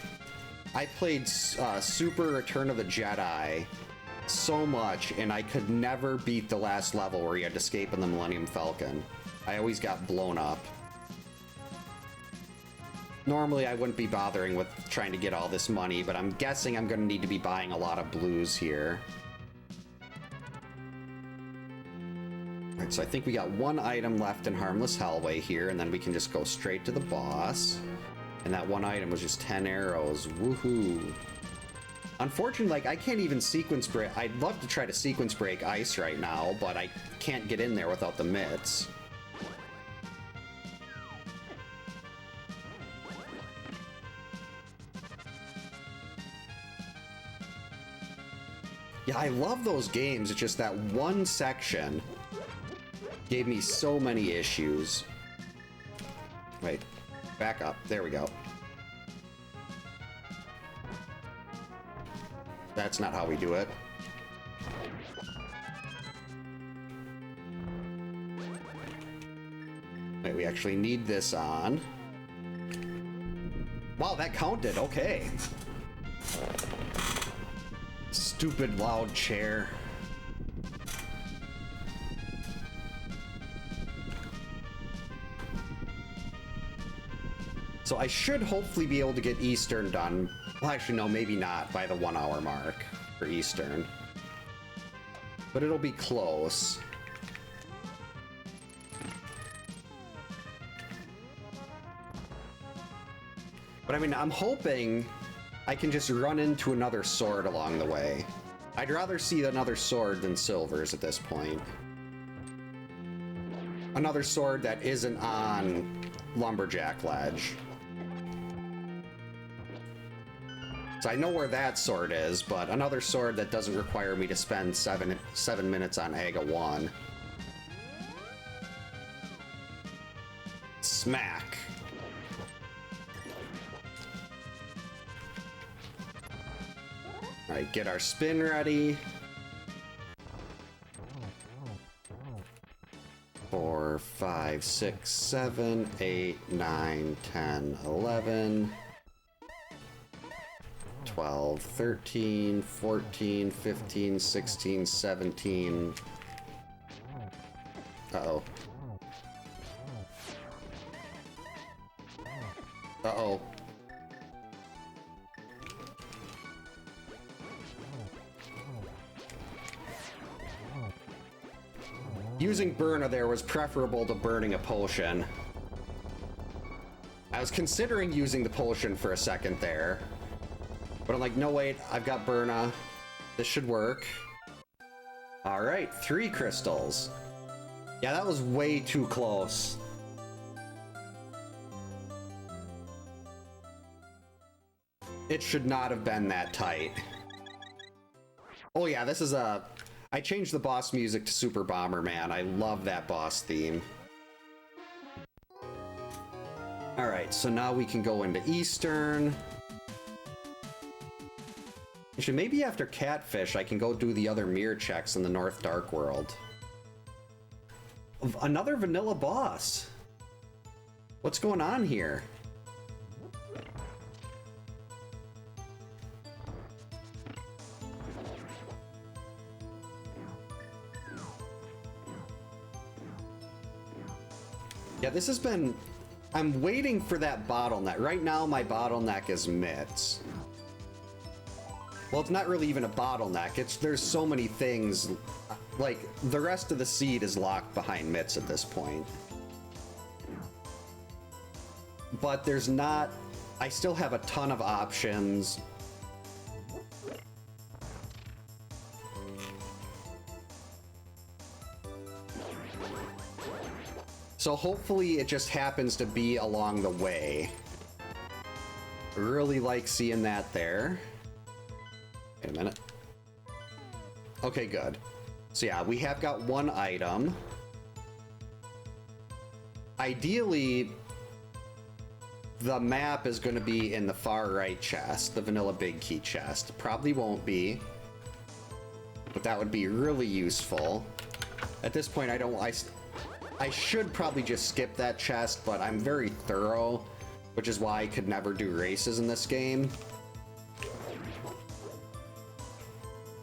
S1: I played Super Return of the Jedi so much, and I could never beat the last level where you had to escape in the Millennium Falcon. I always got blown up. Normally, I wouldn't be bothering with trying to get all this money, but I'm guessing I'm gonna need to be buying a lot of blues here. Alright, so I think we got one item left in Harmless Hellway here, and then we can just go straight to the boss. And that one item was just 10 arrows. Woohoo! Unfortunately, like, I can't even sequence break. I'd love to try to sequence break ice right now, but I can't get in there without the mitts. Yeah, I love those games. It's just that one section gave me so many issues. Wait, back up. There we go. That's not how we do it. Wait, we actually need this on. Wow, that counted. Okay. Stupid loud chair. So I should hopefully be able to get Eastern done. Well, actually, no, maybe not by the 1 hour mark for Eastern. But it'll be close. But I mean, I'm hoping I can just run into another sword along the way. I'd rather see another sword than silvers at this point. Another sword that isn't on Lumberjack Ledge. So I know where that sword is, but another sword that doesn't require me to spend seven minutes on Aga 1. Smack. Alright, get our spin ready. 4, 5, 6, 7, 8, 9, 10, 11, 12, 13, 14, 15, 16, 17. Uh-oh. Uh-oh. Using Burna there was preferable to burning a potion. I was considering using the potion for a second there. But I'm like, no wait, I've got Burna. This should work. Alright, 3 crystals. Yeah, that was way too close. It should not have been that tight. Oh yeah, this is a... I changed the boss music to Super Bomberman. I love that boss theme. Alright, so now we can go into Eastern. Actually, maybe after Catfish, I can go do the other mirror checks in the North Dark World. Another vanilla boss. What's going on here? Yeah, this has been... I'm waiting for that bottleneck. Right now, my bottleneck is mitts. Well, it's not really even a bottleneck. There's so many things. Like, the rest of the seed is locked behind mitts at this point. But there's not... I still have a ton of options. So hopefully it just happens to be along the way. I really like seeing that there. Wait a minute. Okay, good. So yeah, we have got 1 item. Ideally, the map is going to be in the far right chest, the vanilla big key chest. Probably won't be, but that would be really useful. At this point, I should probably just skip that chest, but I'm very thorough, which is why I could never do races in this game.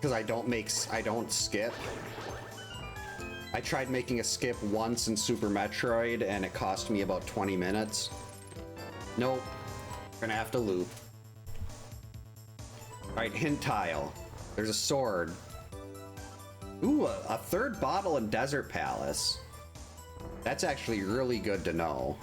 S1: Because I don't skip. I tried making a skip once in Super Metroid, and it cost me about 20 minutes. Nope. Gonna have to loop. Alright, hint tile. There's a sword. Ooh, a 3rd bottle in Desert Palace. That's actually really good to know.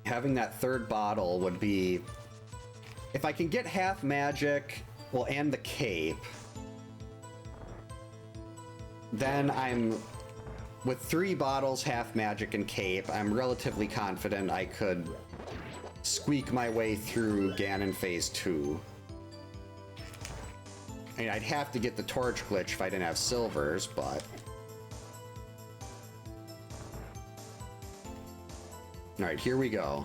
S1: Having that 3rd bottle would be... If I can get half magic, well, and the cape, then I'm with 3 bottles, half magic, and cape, I'm relatively confident I could squeak my way through Ganon Phase 2. I mean, I'd have to get the torch glitch if I didn't have silvers, but... Alright, here we go.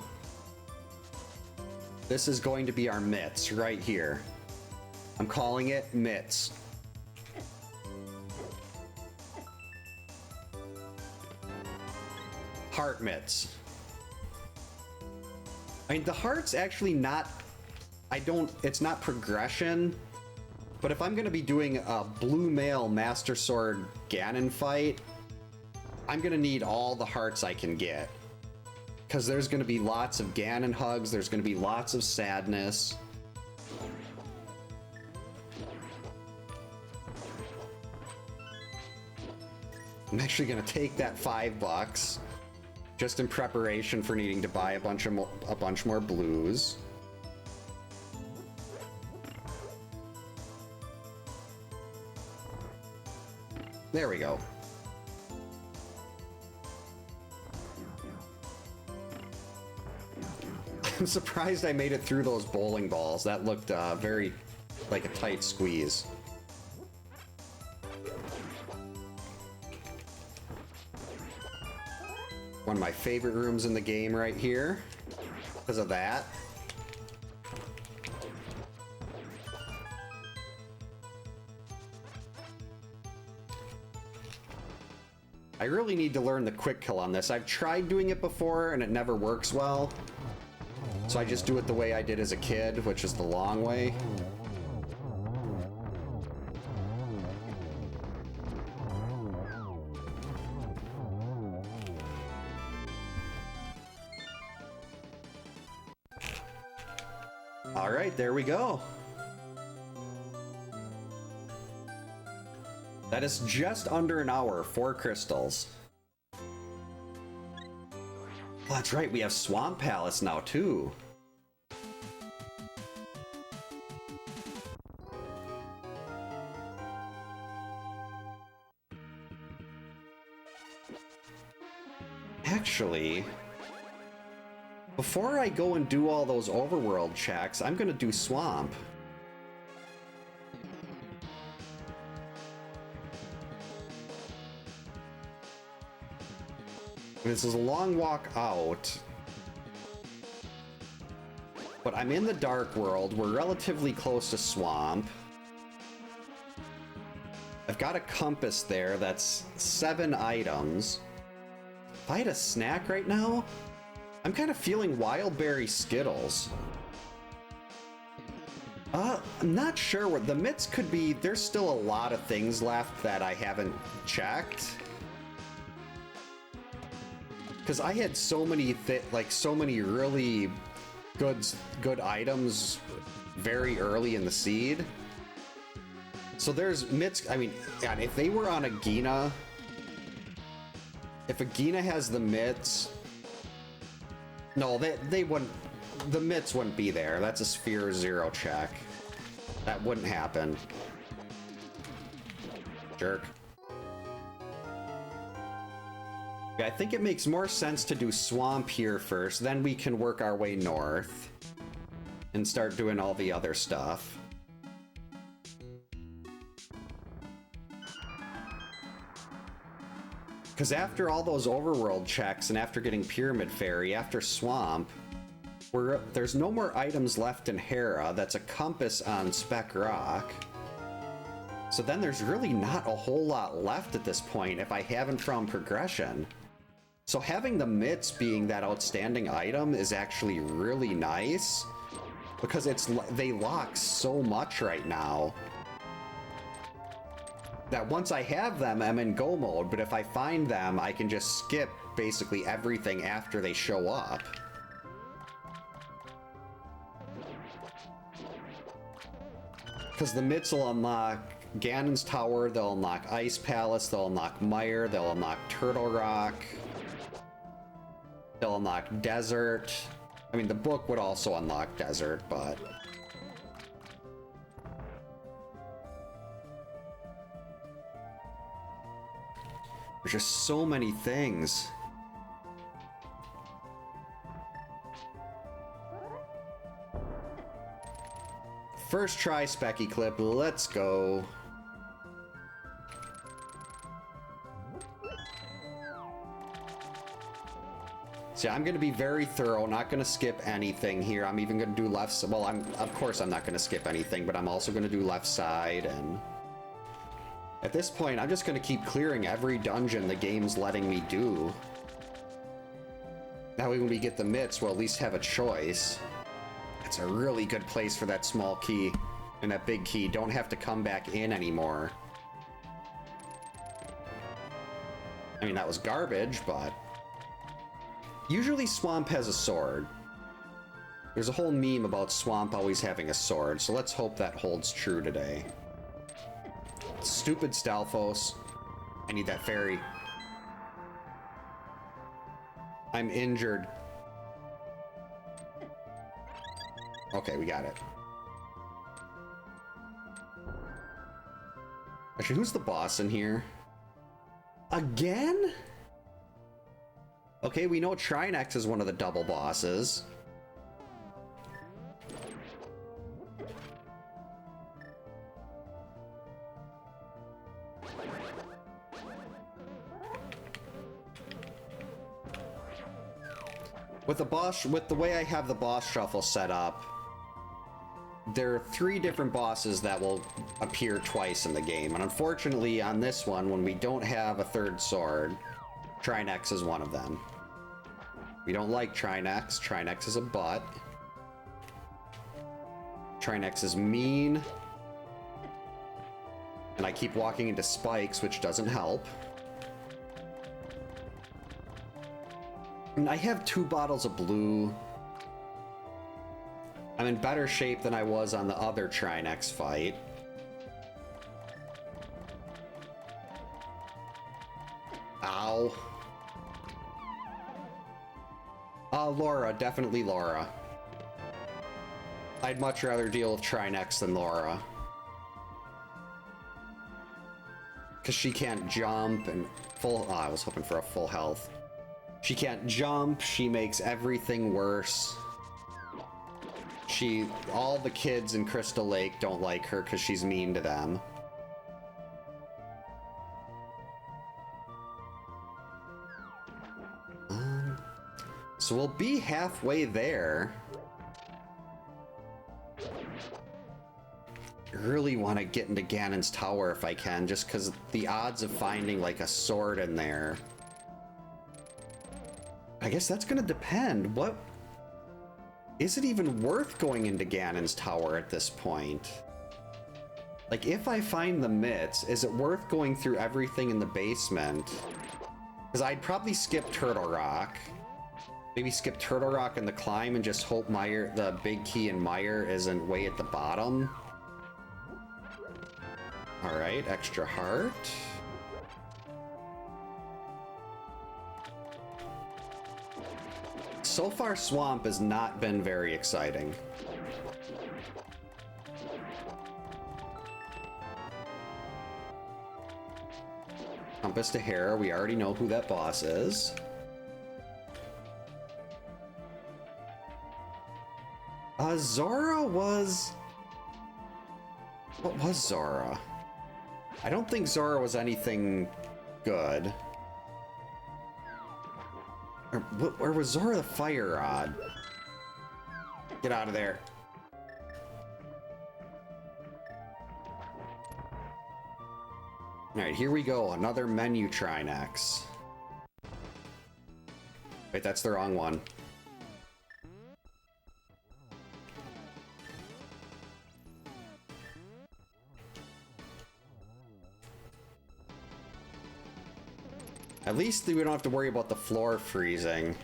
S1: This is going to be our mitts right here. I'm calling it mitts. Heart mitts. I mean, the heart's actually not... it's not progression, but if I'm gonna be doing a blue male Master Sword Ganon fight, I'm gonna need all the hearts I can get. Because there's gonna be lots of Ganon hugs, there's gonna be lots of sadness. I'm actually gonna take that $5 just in preparation for needing to buy a bunch more blues. There we go. I'm surprised I made it through those bowling balls. That looked very like a tight squeeze. One of my favorite rooms in the game right here because of that. I really need to learn the quick kill on this. I've tried doing it before and it never works well. So I just do it the way I did as a kid, which is the long way. All right, there we go. That is just under an hour, 4 crystals. Oh, that's right, we have Swamp Palace now, too. Actually, before I go and do all those overworld checks, I'm gonna do Swamp. This is a long walk out, but I'm in the Dark World. We're relatively close to Swamp. I've got a compass there that's 7 items. If I had a snack right now, I'm kind of feeling Wildberry Skittles. I'm not sure what the mitts could be. There's still a lot of things left that I haven't checked. Because I had so many so many really good items very early in the seed. So there's mitts. I mean, God, if they were on a Gina, if a Gina has the mitts, no, they wouldn't. The mitts wouldn't be there. That's a Sphere 0 check. That wouldn't happen. Jerk. I think it makes more sense to do Swamp here first, then we can work our way north and start doing all the other stuff. Because after all those overworld checks and after getting Pyramid Fairy, after Swamp, there's no more items left in Hera. That's a compass on Spec Rock. So then there's really not a whole lot left at this point if I haven't found progression. So having the mitts being that outstanding item is actually really nice because they lock so much right now that once I have them, I'm in go mode, but if I find them, I can just skip basically everything after they show up. Because the mitts will unlock Ganon's Tower, they'll unlock Ice Palace, they'll unlock Mire, they'll unlock Turtle Rock. They'll unlock Desert. I mean, the book would also unlock Desert, but... There's just so many things. First try Specky Clip, let's go. See, I'm going to be very thorough, not going to skip anything here. I'm even going to do left side. Well, of course I'm not going to skip anything, but I'm also going to do left side. And at this point, I'm just going to keep clearing every dungeon the game's letting me do. That way when we get the mitts, we'll at least have a choice. It's a really good place for that small key and that big key. Don't have to come back in anymore. I mean, that was garbage, but... Usually Swamp has a sword. There's a whole meme about Swamp always having a sword, so let's hope that holds true today. Stupid Stalfos. I need that fairy. I'm injured. Okay, we got it. Actually, who's the boss in here? Again? Okay, we know Trinex is one of the double bosses. With the way I have the boss shuffle set up, there are 3 different bosses that will appear twice in the game. And unfortunately, on this one, when we don't have a 3rd sword, Trinex is one of them. We don't like Trinex. Trinex is a butt. Trinex is mean. And I keep walking into spikes, which doesn't help. And I have 2 bottles of blue. I'm in better shape than I was on the other Trinex fight. Ow. Laura, definitely Laura. I'd much rather deal with Trinex than Laura. Because she can't jump and full... Oh, I was hoping for a full health. She can't jump, she makes everything worse. All the kids in Crystal Lake don't like her because she's mean to them. So we'll be halfway there. I really want to get into Ganon's Tower if I can, just because the odds of finding like a sword in there. I guess that's gonna depend. What is it even worth going into Ganon's Tower at this point? Like, if I find the mitts, is it worth going through everything in the basement? Because I'd probably skip Turtle Rock. Maybe skip Turtle Rock and the climb and just hope the big key in Mire isn't way at the bottom. Alright, extra heart. So far, Swamp has not been very exciting. Compass to Hera, we already know who that boss is. Zora was... What was Zora? I don't think Zora was anything good. Or was Zora the fire rod? Get out of there. Alright, here we go. Another menu Trinex. Wait, that's the wrong one. At least we don't have to worry about the floor freezing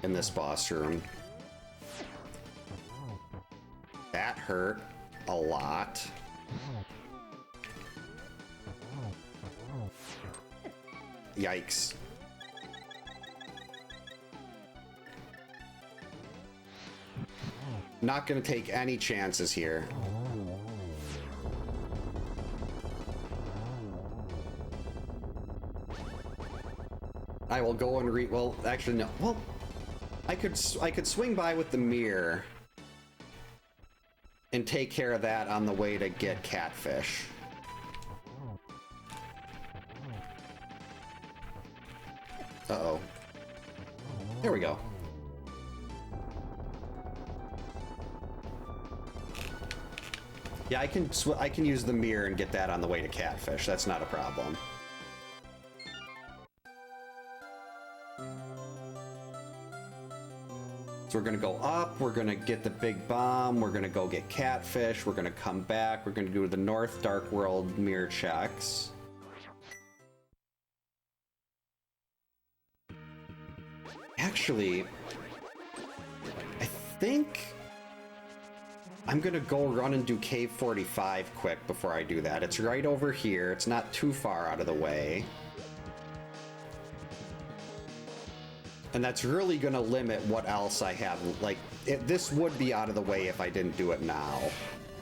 S1: in this boss room. That hurt a lot. Yikes. Not gonna take any chances here. I will go and well, actually, no. Well, I could swing by with the mirror and take care of that on the way to get catfish. Uh-oh. There we go. Yeah, I can use the mirror and get that on the way to catfish. That's not a problem. So we're gonna go up, we're gonna get the big bomb, we're gonna go get catfish, we're gonna come back, we're gonna do the North Dark World mirror checks. Actually, I think I'm gonna go run and do Cave 45 quick before I do that. It's right over here, it's not too far out of the way. And that's really gonna limit what else I have. Like, this would be out of the way if I didn't do it now.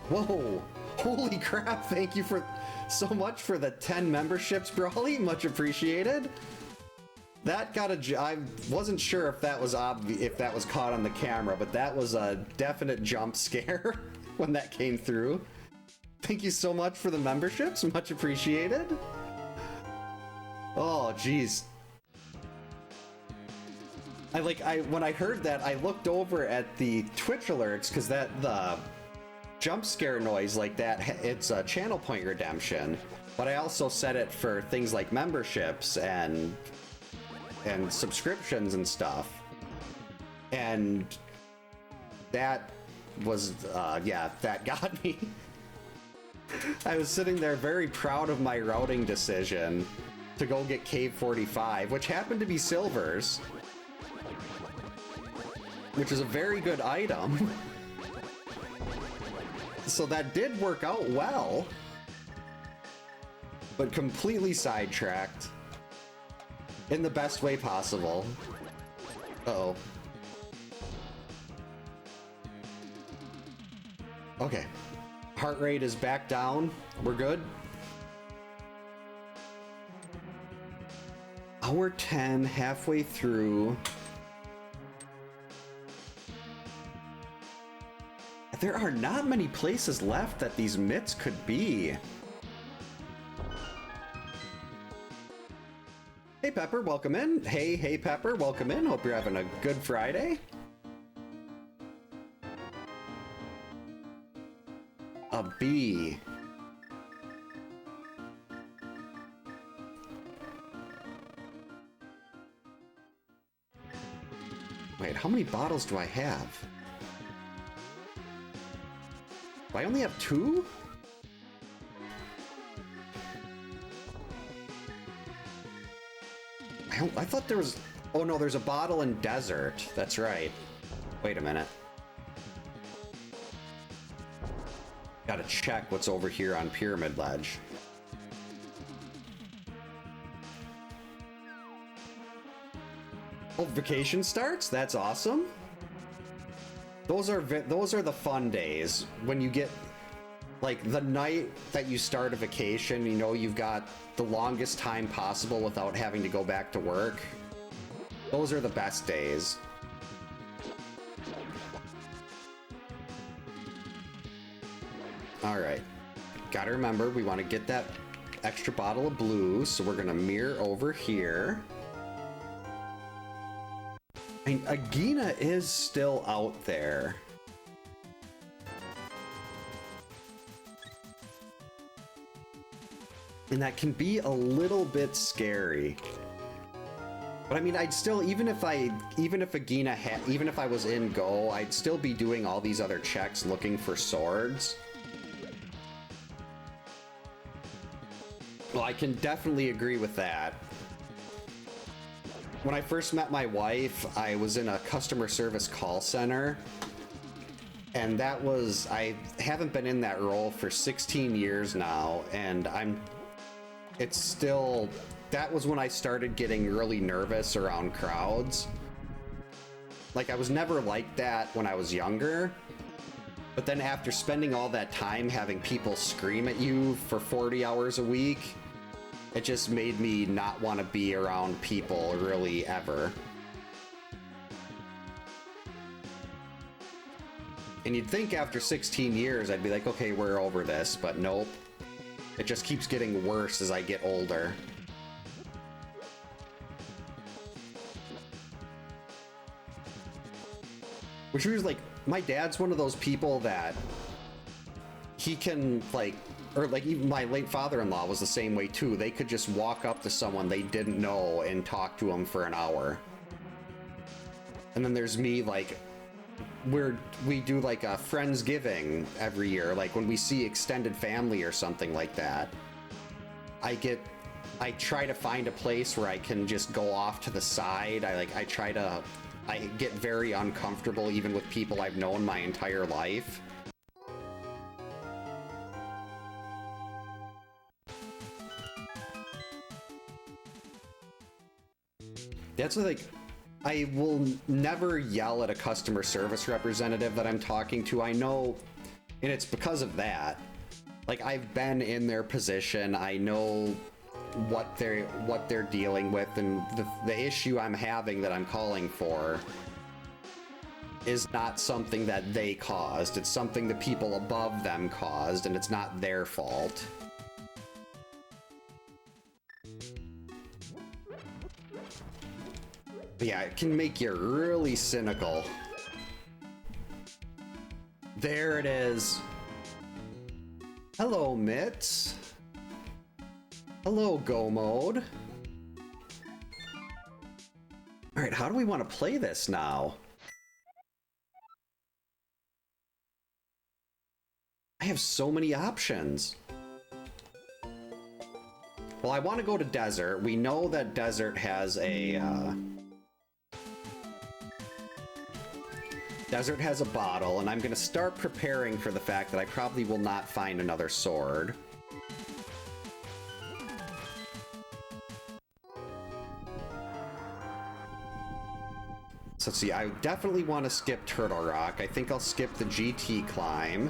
S1: Whoa! Holy crap, thank you so much for the 10 memberships, Brawly. Much appreciated. That got I wasn't sure if that was if that was caught on the camera, but that was a definite jump scare when that came through. Thank you so much for the memberships, much appreciated. Oh, geez. When I heard that, I looked over at the Twitch alerts because the jump scare noise like that, it's a channel point redemption, but I also set it for things like memberships and subscriptions and stuff, and that was yeah, that got me. I was sitting there very proud of my routing decision to go get Cave 45, which happened to be Silver's, which is a very good item. So that did work out well, but completely sidetracked. In the best way possible. Uh-oh. Okay. Heart rate is back down. We're good. Hour 10, halfway through. There are not many places left that these mitts could be. Hey Pepper, welcome in. Hey Pepper, welcome in. Hope you're having a good Friday. A bee. Wait, how many bottles do I have? Do I only have 2? I thought there was... Oh no, there's a bottle in desert. That's right. Wait a minute. Gotta check what's over here on Pyramid Ledge. Oh, vacation starts? That's awesome. Those are the fun days when you get, like, the night that you start a vacation, you know you've got the longest time possible without having to go back to work. Those are the best days. All right, gotta remember we want to get that extra bottle of blue, so we're gonna mirror over here. I mean, Agina is still out there. And that can be a little bit scary. But I mean, I'd still, even if Agina even if I was in Go, I'd still be doing all these other checks looking for swords. Well, I can definitely agree with that. When I first met my wife, I was in a customer service call center. And that was, I haven't been in that role for 16 years now, and it's still, that was when I started getting really nervous around crowds. Like, I was never like that when I was younger, but then after spending all that time having people scream at you for 40 hours a week, It just made me not want to be around people really ever. And you'd think after 16 years I'd be like, okay, we're over this, but nope. It just keeps getting worse as I get older. Which was like, my dad's one of those people that he can like, or like even my late father-in-law was the same way too. They could just walk up to someone they didn't know and talk to them for an hour. And then there's me, like, we do like a Friendsgiving every year. Like when we see extended family or something like that, I try to find a place where I can just go off to the side. I get very uncomfortable even with people I've known my entire life. That's like, I will never yell at a customer service representative that I'm talking to. I know, and it's because of that. Like, I've been in their position. I know what they're dealing with, and the issue I'm having that I'm calling for is not something that they caused. It's something the people above them caused, and it's not their fault. But yeah, it can make you really cynical. There it is. Hello, Mitts. Hello, Go Mode. All right, how do we want to play this now? I have so many options. Well, I want to go to Desert. We know that Desert has a Desert has a bottle, and I'm going to start preparing for the fact that I probably will not find another sword. So let's see, I definitely want to skip Turtle Rock. I think I'll skip the GT climb.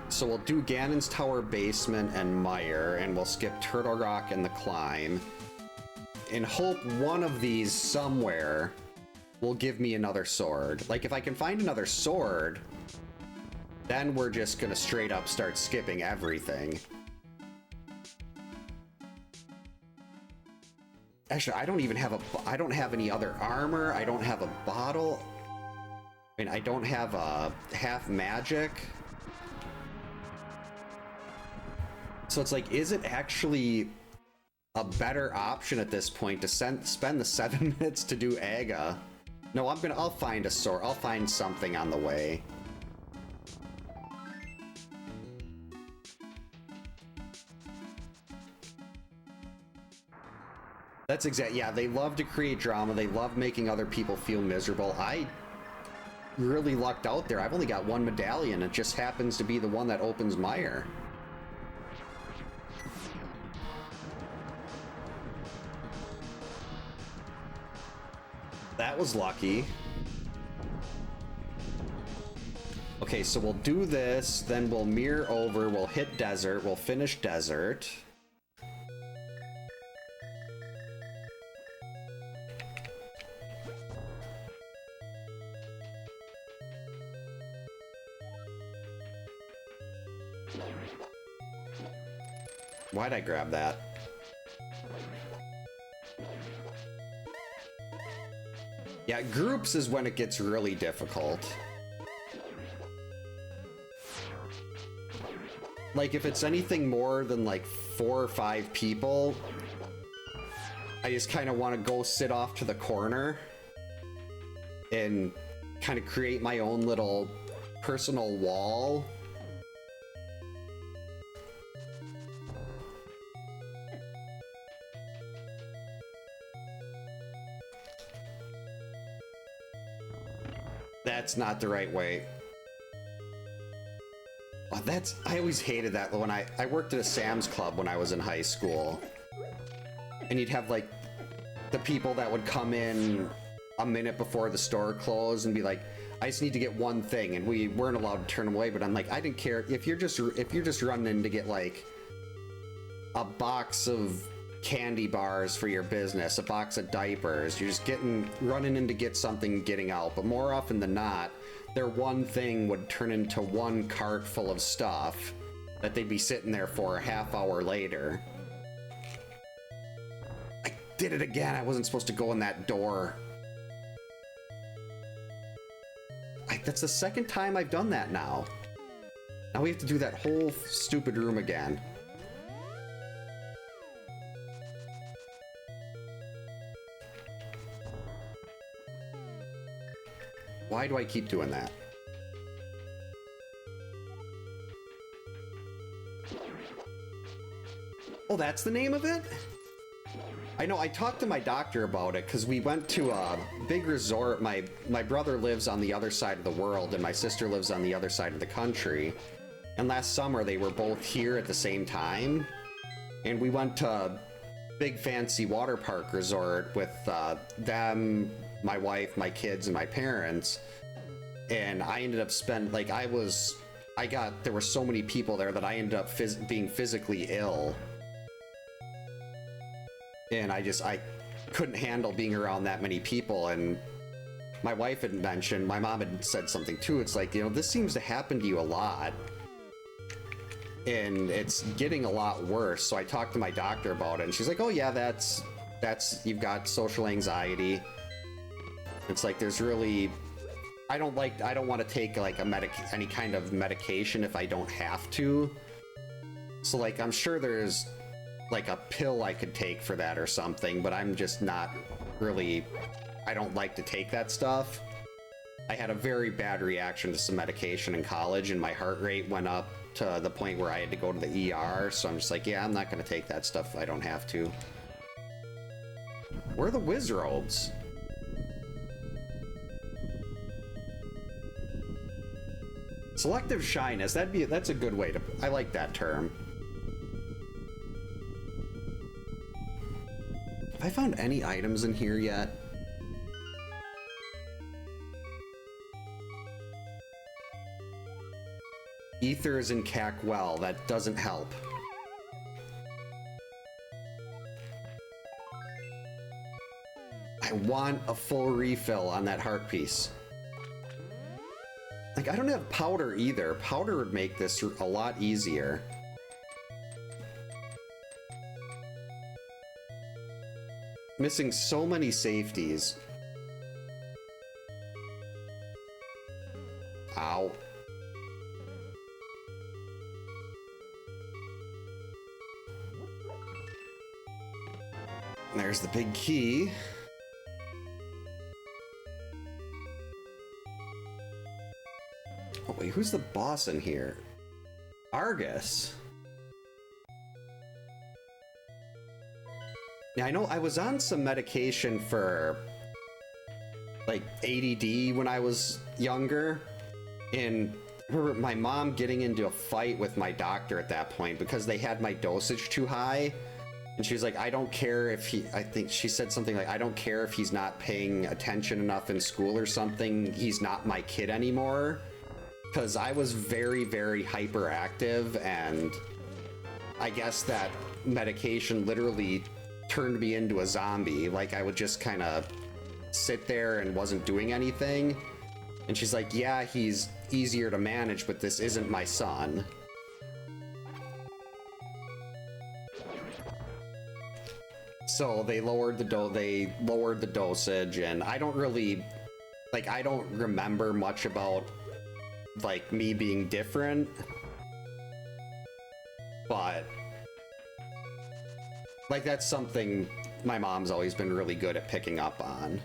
S1: So we'll do Ganon's Tower Basement and Mire, and we'll skip Turtle Rock and the climb. And hope one of these somewhere will give me another sword. Like, if I can find another sword, then we're just gonna straight up start skipping everything. Actually, I don't even have I don't have any other armor. I don't have a bottle. I mean, I don't have a half magic. So it's like, is it actually a better option at this point to spend the 7 minutes to do Aga? No, I'll find a sword. I'll find something on the way. That's yeah, they love to create drama. They love making other people feel miserable. I really lucked out there. I've only got one medallion. It just happens to be the one that opens Mire. That was lucky. Okay, so we'll do this, then we'll mirror over, we'll hit Desert, we'll finish Desert. Why'd I grab that? Yeah, groups is when it gets really difficult. Like, if it's anything more than like 4 or 5 people, I just kind of want to go sit off to the corner and kind of create my own little personal wall. That's not the right way. Oh, I always hated that when I worked at a Sam's Club when I was in high school. And you'd have like the people that would come in a minute before the store closed and be like, I just need to get one thing, and we weren't allowed to turn them away. But I'm like, I didn't care if you're just running in to get like a box of candy bars for your business, a box of diapers. You're just running in to get something, getting out. But more often than not, their one thing would turn into one cart full of stuff that they'd be sitting there for a half hour later. I did it again. I wasn't supposed to go in that door. That's the second time I've done that now. Now we have to do that whole stupid room again. Why do I keep doing that? Oh, that's the name of it? I know, I talked to my doctor about it because we went to a big resort. My brother lives on the other side of the world and my sister lives on the other side of the country. And last summer they were both here at the same time. And we went to a big fancy water park resort with them, my wife, my kids, and my parents. And I ended up there were so many people there that I ended up being physically ill. And I couldn't handle being around that many people. And my wife had mentioned, my mom had said something too. It's like, this seems to happen to you a lot. And it's getting a lot worse. So I talked to my doctor about it and she's like, oh yeah, that's you've got social anxiety. It's like, there's really, I don't want to take like any kind of medication if I don't have to. So like, I'm sure there's like a pill I could take for that or something, but I'm just not really, I don't like to take that stuff. I had a very bad reaction to some medication in college and my heart rate went up to the point where I had to go to the ER. So I'm just like, yeah, I'm not going to take that stuff if I don't have to. Where are the whiz robes? Selective shyness, that's a good way to, I like that term. Have I found any items in here yet? Ether is in Cackwell, that doesn't help. I want a full refill on that heart piece. Like, I don't have powder either. Powder would make this a lot easier. Missing so many safeties. Ow. There's the big key. Oh wait, who's the boss in here? Argus. Yeah, I know I was on some medication for like ADD when I was younger, and my mom getting into a fight with my doctor at that point because they had my dosage too high. And she was like, I don't care if I think she said something like, I don't care if he's not paying attention enough in school or something, he's not my kid anymore. Because I was very, very hyperactive, and I guess that medication literally turned me into a zombie. Like, I would just kind of sit there and wasn't doing anything. And she's like, yeah, he's easier to manage, but this isn't my son. So they lowered the dosage, and I don't really, like, I don't remember much about, like, me being different, but, like, that's something my mom's always been really good at picking up on.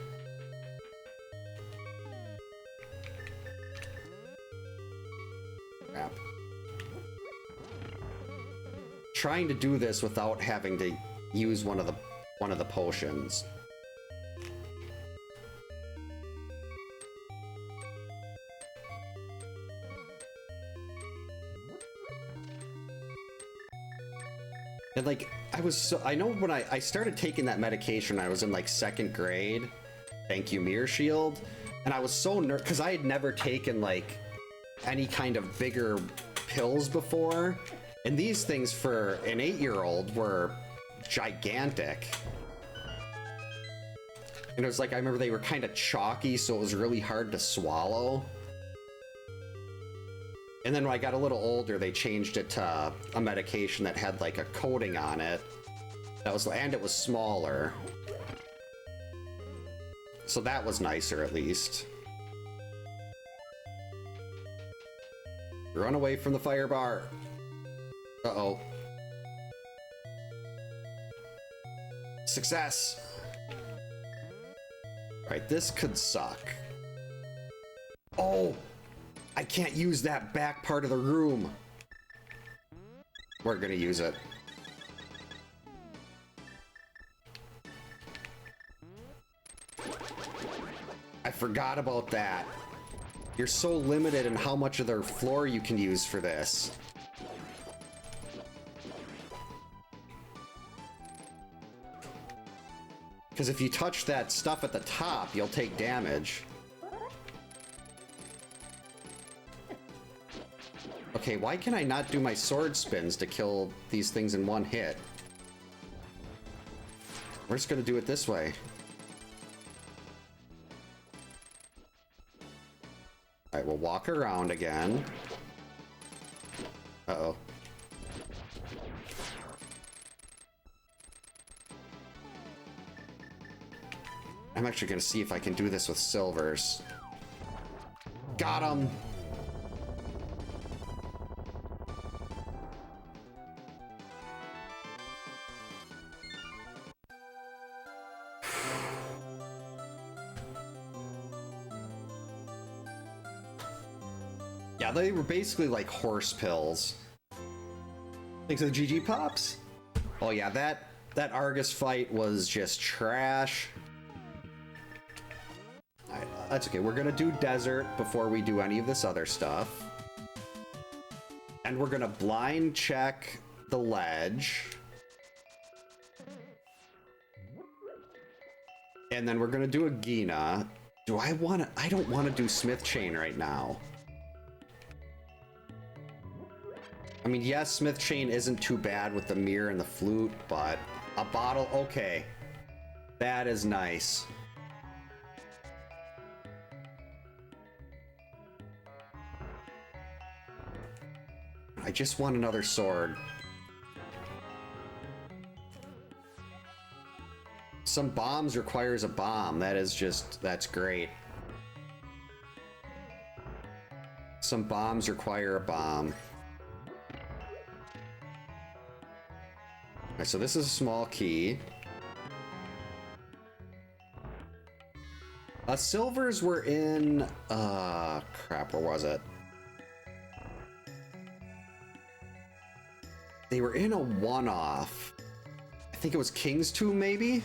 S1: Crap. Trying to do this without having to use one of the potions. And like, I know when I started taking that medication, I was in like 2nd grade. Thank you, Mirror Shield. And I was so nervous because I had never taken like any kind of bigger pills before. And these things for an 8-year-old were gigantic. And it was like, I remember they were kind of chalky, so it was really hard to swallow. And then when I got a little older, they changed it to a medication that had like a coating on it. That was, and it was smaller. So that was nicer at least. Run away from the fire bar. Uh-oh. Success! Alright, this could suck. Oh! I can't use that back part of the room. We're gonna use it. I forgot about that. You're so limited in how much of their floor you can use for this. Because if you touch that stuff at the top, you'll take damage. Okay, why can I not do my sword spins to kill these things in one hit? We're just gonna do it this way. Alright, we'll walk around again. Uh-oh. I'm actually gonna see if I can do this with silvers. Got him! Yeah, they were basically like horse pills. Thanks to the GG Pops. Oh yeah, that Argus fight was just trash. Alright, that's okay. We're gonna do desert before we do any of this other stuff. And we're gonna blind check the ledge. And then we're gonna do a Gina. I don't wanna do Smith Chain right now. I mean, yes, Smith Chain isn't too bad with the mirror and the flute, but a bottle, okay. That is nice. I just want another sword. Some bombs requires a bomb. That is just, that's great. Some bombs require a bomb. So this is a small key. Silvers were in, crap, where was it? They were in a one-off. I think it was King's Tomb, maybe?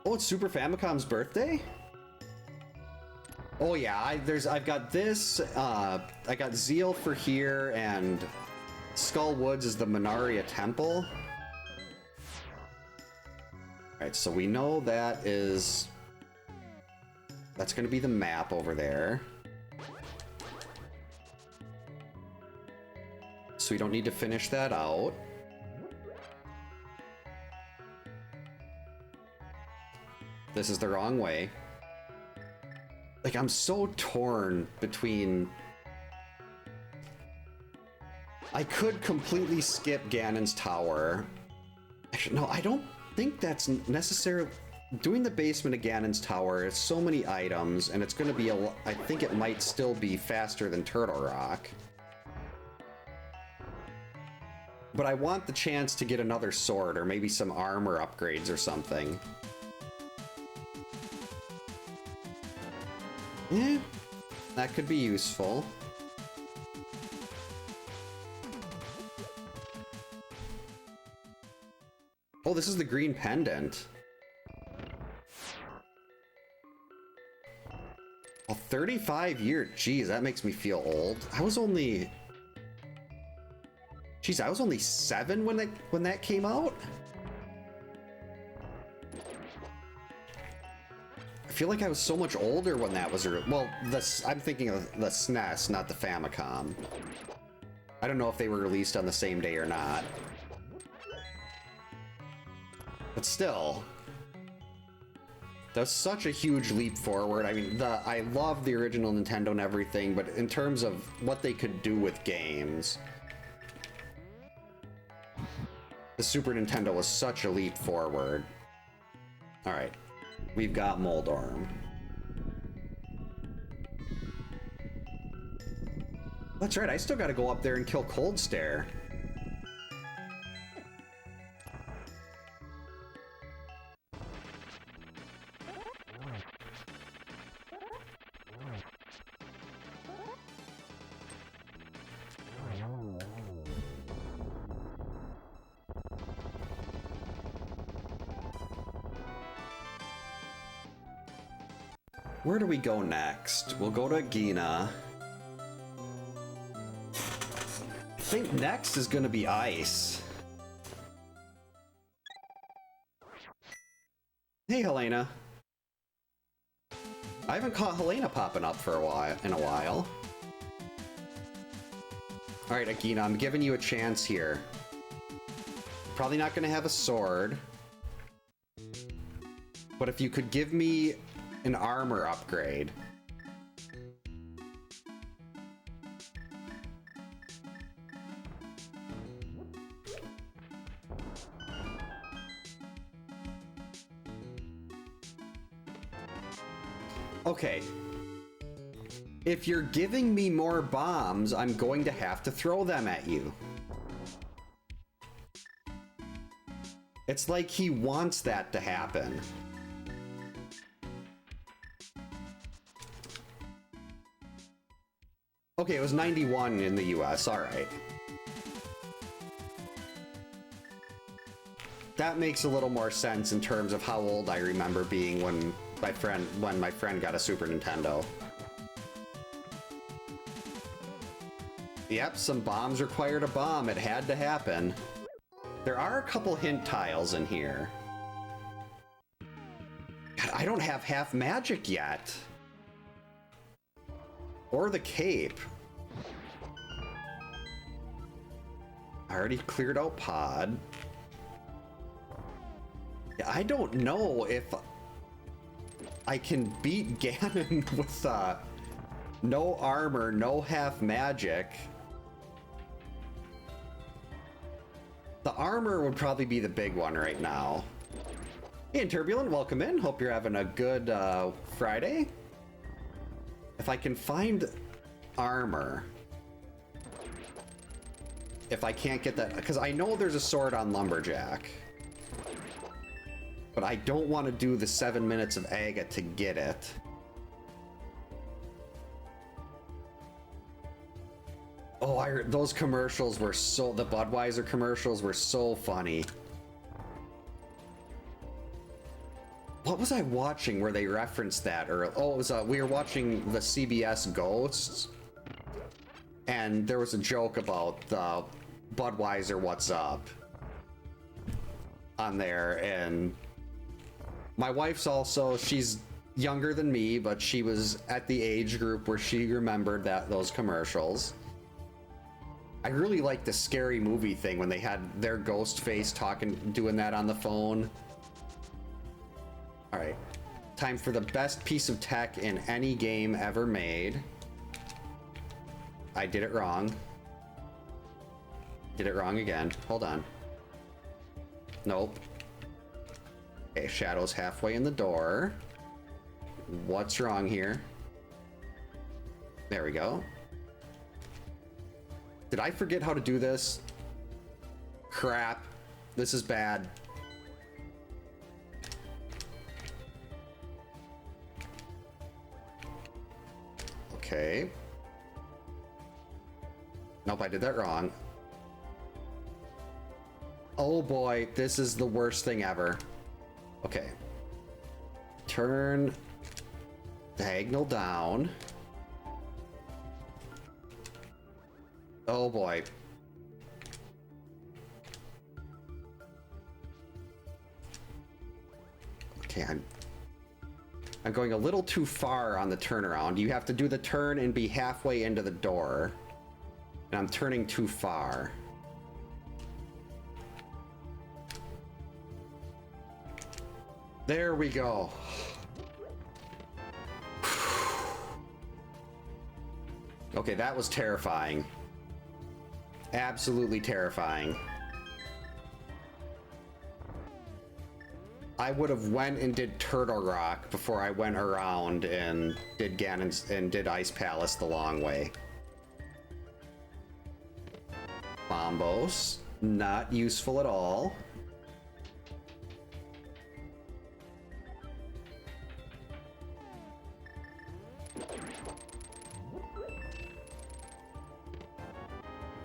S1: Oh, it's Super Famicom's birthday? Oh yeah, I've got this, I got Zeal for here, and Skull Woods is the Minaria Temple. Alright, so we know that's gonna be the map over there. So we don't need to finish that out. This is the wrong way. Like, I'm so torn between... I could completely skip Ganon's Tower. Actually, no, I don't think that's necessarily... Doing the basement of Ganon's Tower, it's so many items, and it's going to be I think it might still be faster than Turtle Rock. But I want the chance to get another sword, or maybe some armor upgrades or something. Yeah, that could be useful. Oh, this is the green pendant. Oh, 35 years. Jeez, that makes me feel old. I was only 7 when that came out. feel like I was so much older when that was... Well, I'm thinking of the SNES, not the Famicom. I don't know if they were released on the same day or not. But still... That's such a huge leap forward. I mean, I love the original Nintendo and everything, but in terms of what they could do with games... The Super Nintendo was such a leap forward. Alright. We've got Moldorm. That's right, I still gotta go up there and kill Cold Stare. Where do we go next? We'll go to Gina. I think next is gonna be Ice. Hey, Helena. I haven't caught Helena popping up for a while. Alright, Agina, I'm giving you a chance here. Probably not gonna have a sword. But if you could give me an armor upgrade. Okay. If you're giving me more bombs, I'm going to have to throw them at you. It's like he wants that to happen. Okay, it was 91 in the US, alright. That makes a little more sense in terms of how old I remember being when my friend got a Super Nintendo. Yep, some bombs required a bomb. It had to happen. There are a couple hint tiles in here. God, I don't have half magic yet. Or the cape. I already cleared out Pod. Yeah, I don't know if I can beat Ganon with no armor, no half magic. The armor would probably be the big one right now. Hey, and Turbulent, welcome in. Hope you're having a good Friday. If I can find armor. If I can't get that, because I know there's a sword on Lumberjack. But I don't want to do the 7 minutes of Aga to get it. Oh, those commercials were so, the Budweiser commercials were so funny. What was I watching where they referenced that? Or, oh, it was, we were watching the CBS Ghosts. And there was a joke about the Budweiser What's Up on there. And my wife's also, she's younger than me, but she was at the age group where she remembered those commercials. I really like the Scary Movie thing when they had their ghost face doing that on the phone. All right, time for the best piece of tech in any game ever made. I did it wrong. Did it wrong again. Hold on. Nope. Okay, Shadow's halfway in the door. What's wrong here? There we go. Did I forget how to do this? Crap. This is bad. Okay. Nope, I did that wrong. Oh boy, this is the worst thing ever. Okay. Turn diagonal down. Oh boy. Okay, I'm going a little too far on the turnaround. You have to do the turn and be halfway into the door. And I'm turning too far. There we go. Okay, that was terrifying. Absolutely terrifying. I would have went and did Turtle Rock before I went around and did Ganon's and did Ice Palace the long way. Bombos, not useful at all.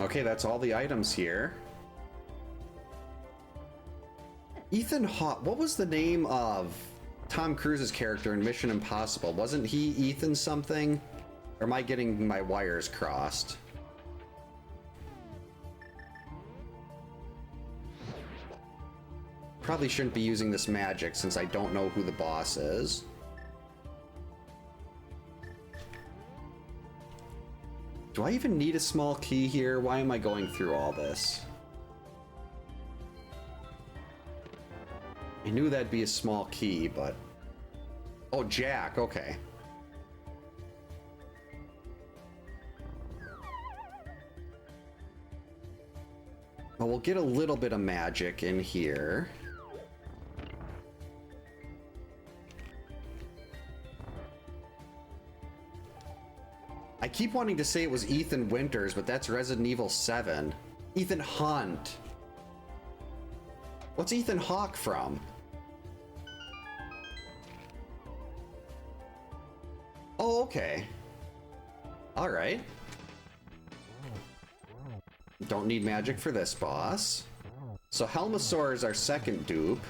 S1: Okay, that's all the items here. Ethan Hawke, what was the name of Tom Cruise's character in Mission Impossible? Wasn't he Ethan something? Or am I getting my wires crossed? Probably shouldn't be using this magic since I don't know who the boss is. Do I even need a small key here? Why am I going through all this? I knew that'd be a small key, but... Oh, Jack, okay. Well, we'll get a little bit of magic in here. I keep wanting to say it was Ethan Winters, but that's Resident Evil 7. Ethan Hunt. What's Ethan Hawke from? Oh, okay. All right. Don't need magic for this boss. So Helmasaur is our second dupe.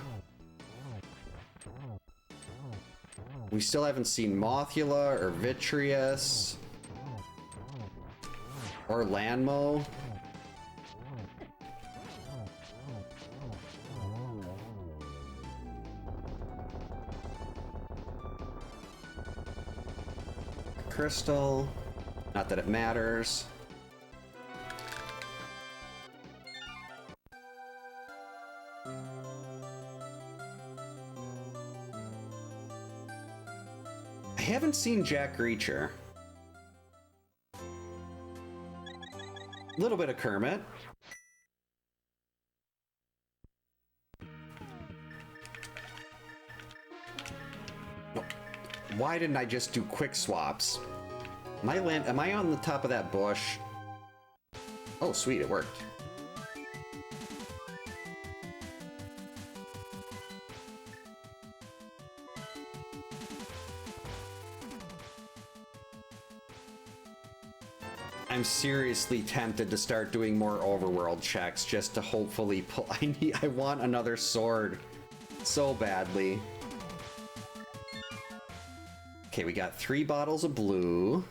S1: We still haven't seen Mothula or Vitreous or Lanmo. Crystal. Not that it matters. I haven't seen Jack Reacher. Little bit of Kermit. Why didn't I just do quick swaps? Am I on the top of that bush? Oh, sweet, it worked. I'm seriously tempted to start doing more overworld checks just to hopefully pull. I want another sword so badly. Okay, we got 3 bottles of blue.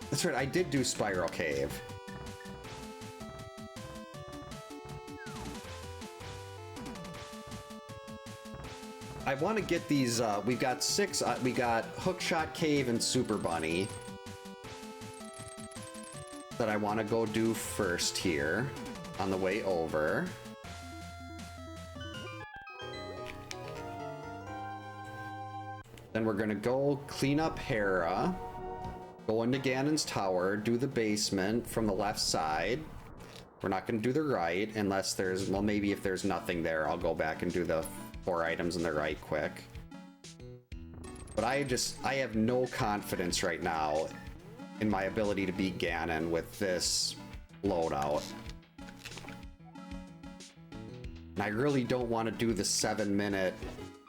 S1: That's right, I did do Spiral Cave. I want to get these, we've got 6, we got Hookshot Cave and Super Bunny that I want to go do first here on the way over. Then we're gonna go clean up Hera, go into Ganon's tower, do the basement from the left side. We're not gonna do the right unless there's, well, maybe if there's nothing there, I'll go back and do the 4 items in the right quick. But I have no confidence right now in my ability to beat Ganon with this loadout. And I really don't want to do the 7-minute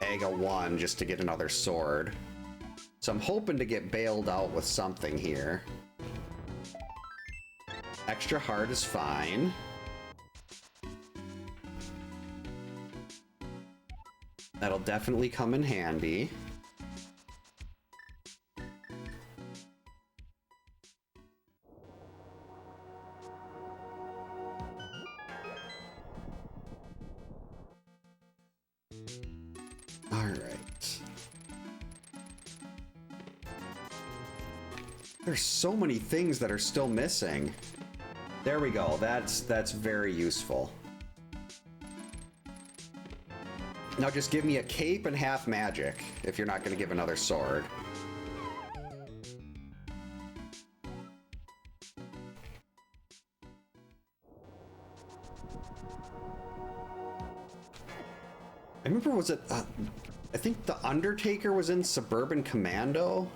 S1: Aga 1 just to get another sword. So I'm hoping to get bailed out with something here. Extra hard is fine. That'll definitely come in handy. There's so many things that are still missing. There we go. That's very useful. Now just give me a cape and half magic if you're not going to give another sword. I remember, was it, I think The Undertaker was in Suburban Commando?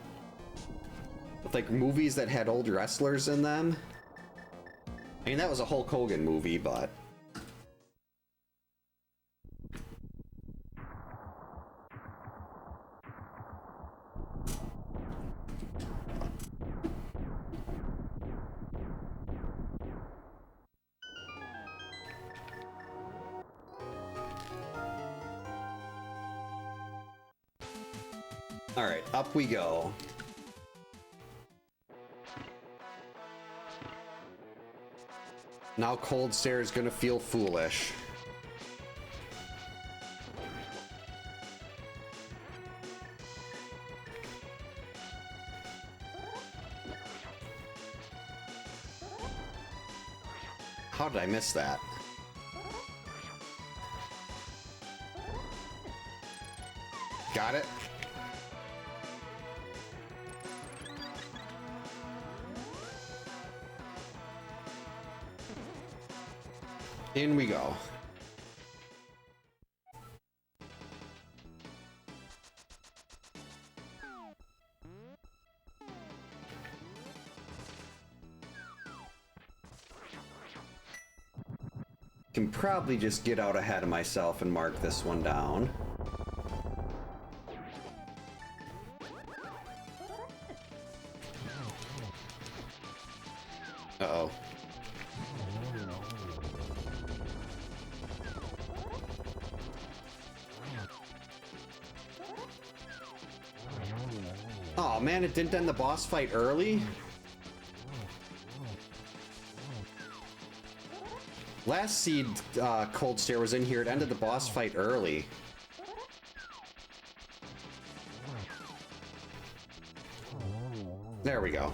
S1: With, like, movies that had old wrestlers in them. I mean, that was a Hulk Hogan movie, but... Alright, up we go. Now Cold Stare is gonna feel foolish. How did I miss that? Got it. In we go. Can probably just get out ahead of myself and mark this one down. Uh-oh. Oh man, it didn't end the boss fight early? Last seed Cold Stare was in here, it ended the boss fight early. There we go.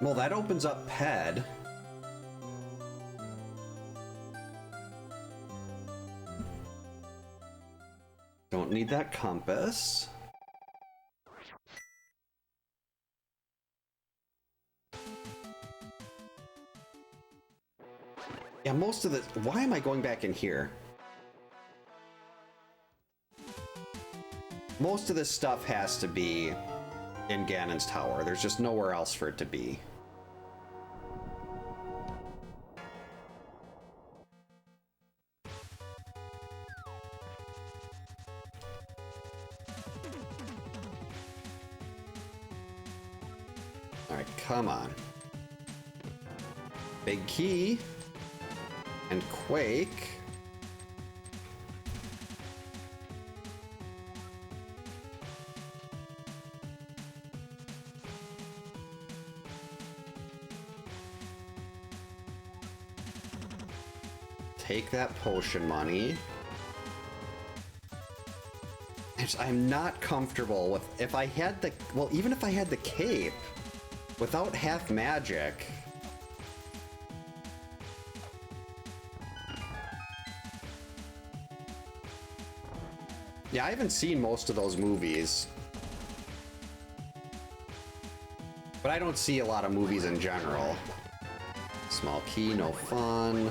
S1: Well, that opens up Ped. Don't need that compass. Yeah, most of the... Why am I going back in here? Most of this stuff has to be in Ganon's Tower. There's just nowhere else for it to be. Alright, come on. Big key. And Quake. Take that potion money. I'm not comfortable with... If I had the... Well, even if I had the cape, without half magic... Yeah, I haven't seen most of those movies. But I don't see a lot of movies in general. Small key, no fun.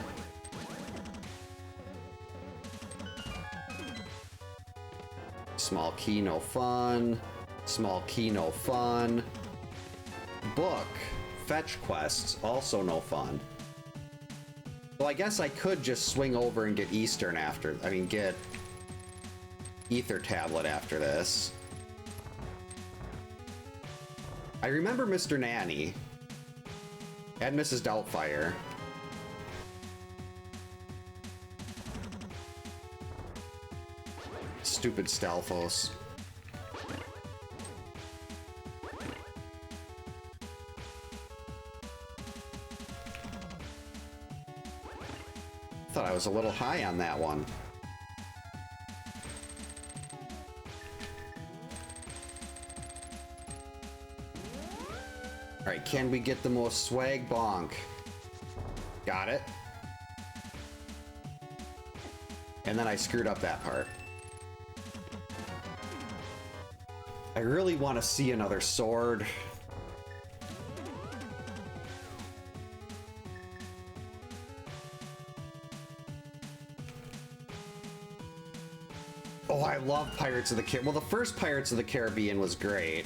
S1: Small key, no fun. Small key, no fun. Book. Fetch quests, also no fun. So I guess I could just swing over and get Eastern after... I mean, get... Ether Tablet after this. I remember Mr. Nanny. And Mrs. Doubtfire. Stupid Stalfos. Thought I was a little high on that one. Alright, can we get the most swag bonk? Got it. And then I screwed up that part. I really want to see another sword. Oh, I love Pirates of the Caribbean. Well, the first Pirates of the Caribbean was great.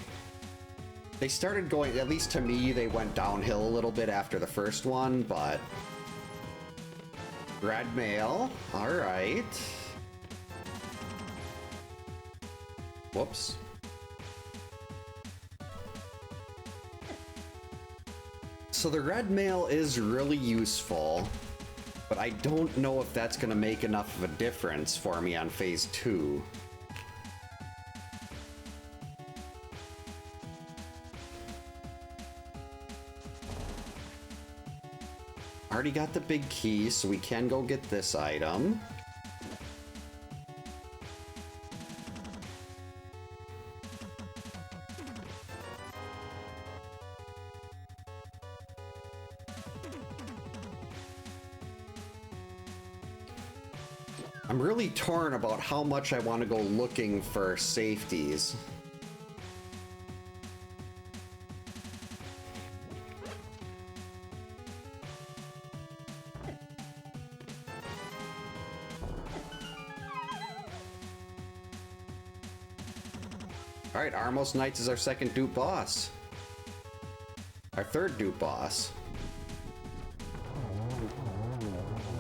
S1: They started going, at least to me, they went downhill a little bit after the first one, but... Red mail. Alright. Whoops. So the red mail is really useful, but I don't know if that's going to make enough of a difference for me on phase 2. Already got the big key, so we can go get this item. I'm really torn about how much I want to go looking for safeties. Alright, Armos Knights is our second dupe boss. Our third dupe boss.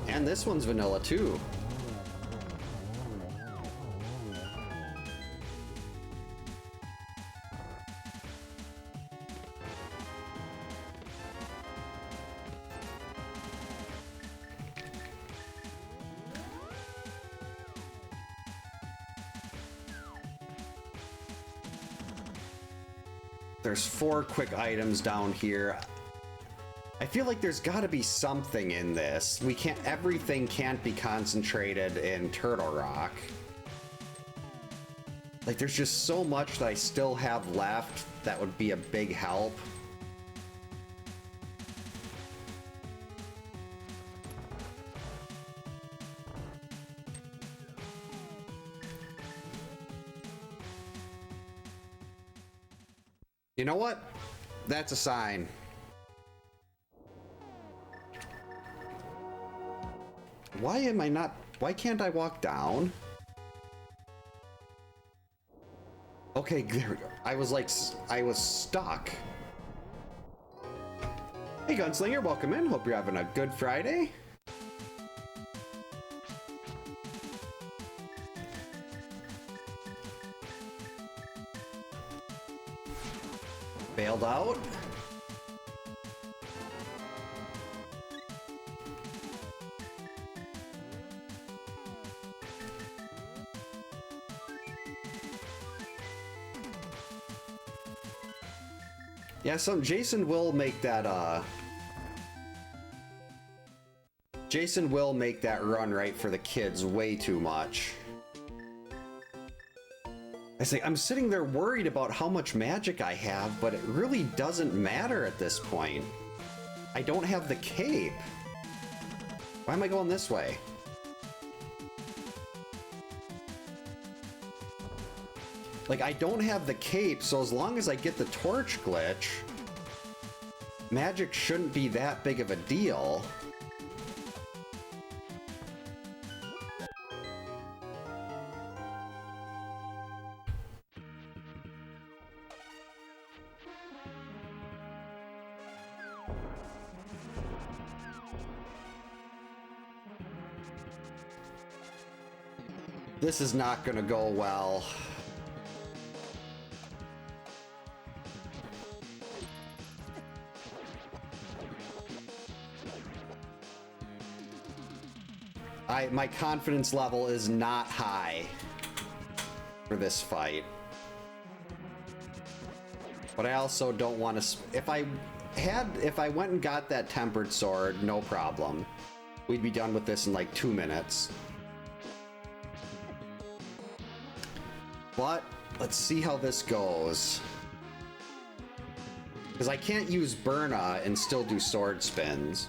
S1: And this one's vanilla too. There's 4 quick items down here. I feel like there's got to be something in this. We can't, everything can't be concentrated in Turtle Rock. Like, there's just so much that I still have left that would be a big help. You know what? That's a sign. Why am I not... Why can't I walk down? Okay, there we go. I was like... I was stuck. Hey, Gunslinger, welcome in. Hope you're having a good Friday. Bailed out. Yeah, Jason will make that, Jason will make that run right for the kids way too much. I say, I'm sitting there worried about how much magic I have, but it really doesn't matter at this point. I don't have the cape. Why am I going this way? Like, I don't have the cape, so as long as I get the torch glitch, magic shouldn't be that big of a deal. This is not gonna go well. My confidence level is not high for this fight. But I also don't want to... If I went and got that tempered sword, no problem. We'd be done with this in like 2 minutes. But let's see how this goes. Because I can't use Burna and still do sword spins.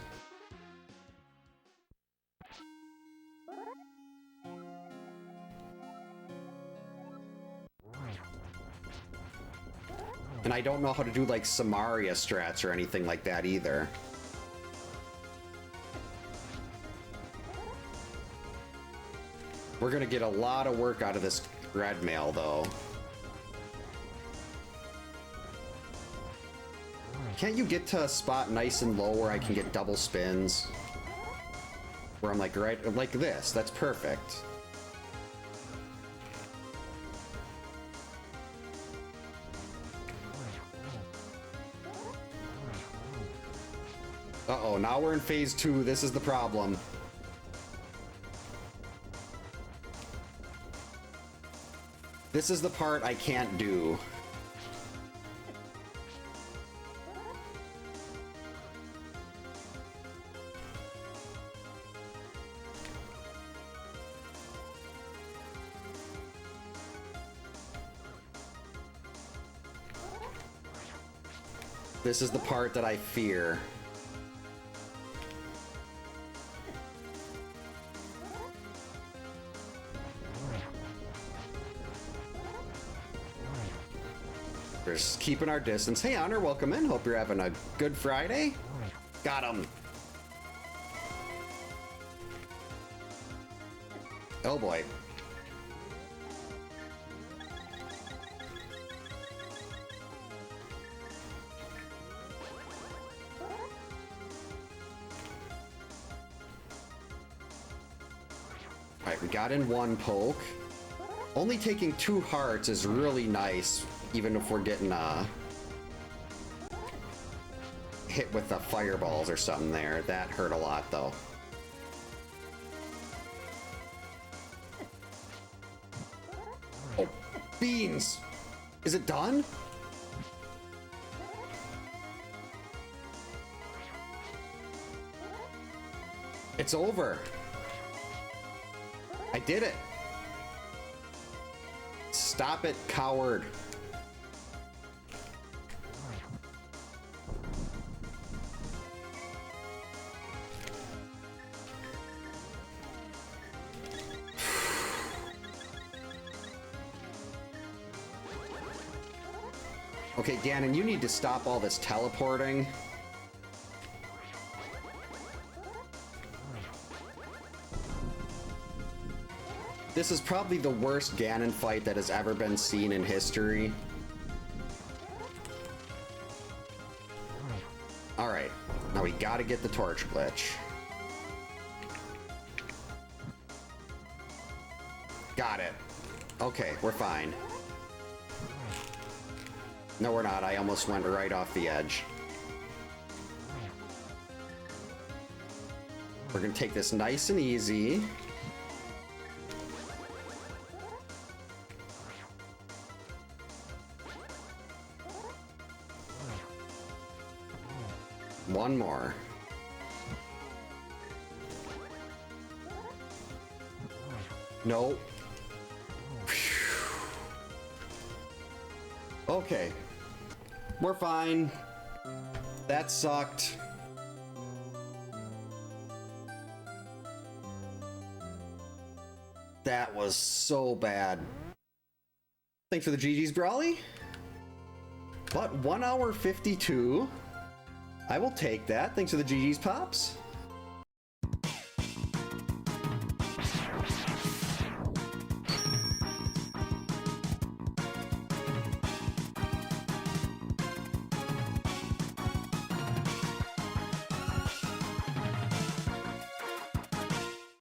S1: And I don't know how to do like Samaria strats or anything like that either. We're gonna get a lot of work out of this red mail though. Can't you get to a spot nice and low where I can get double spins? Where I'm like, right, like this, that's perfect. Uh-oh, now we're in phase 2. This is the problem. This is the part I can't do. This is the part that I fear. We're just keeping our distance. Hey, Honor, welcome in. Hope you're having a good Friday. Got him. Oh boy. Alright, we got in one poke. Only taking 2 hearts is really nice, even if we're getting hit with the fireballs or something there. That hurt a lot though. Oh, beans! Is it done? It's over. I did it. Stop it, coward. Okay, Ganon, you need to stop all this teleporting. This is probably the worst Ganon fight that has ever been seen in history. Alright, now we gotta get the torch glitch. Got it. Okay, we're fine. No, we're not. I almost went right off the edge. We're gonna take this nice and easy. One more. Nope. Okay. We're fine. That sucked. That was so bad. Thanks for the GG's, Brawly. But 1 hour 52. I will take that. Thanks for the GG's, Pops.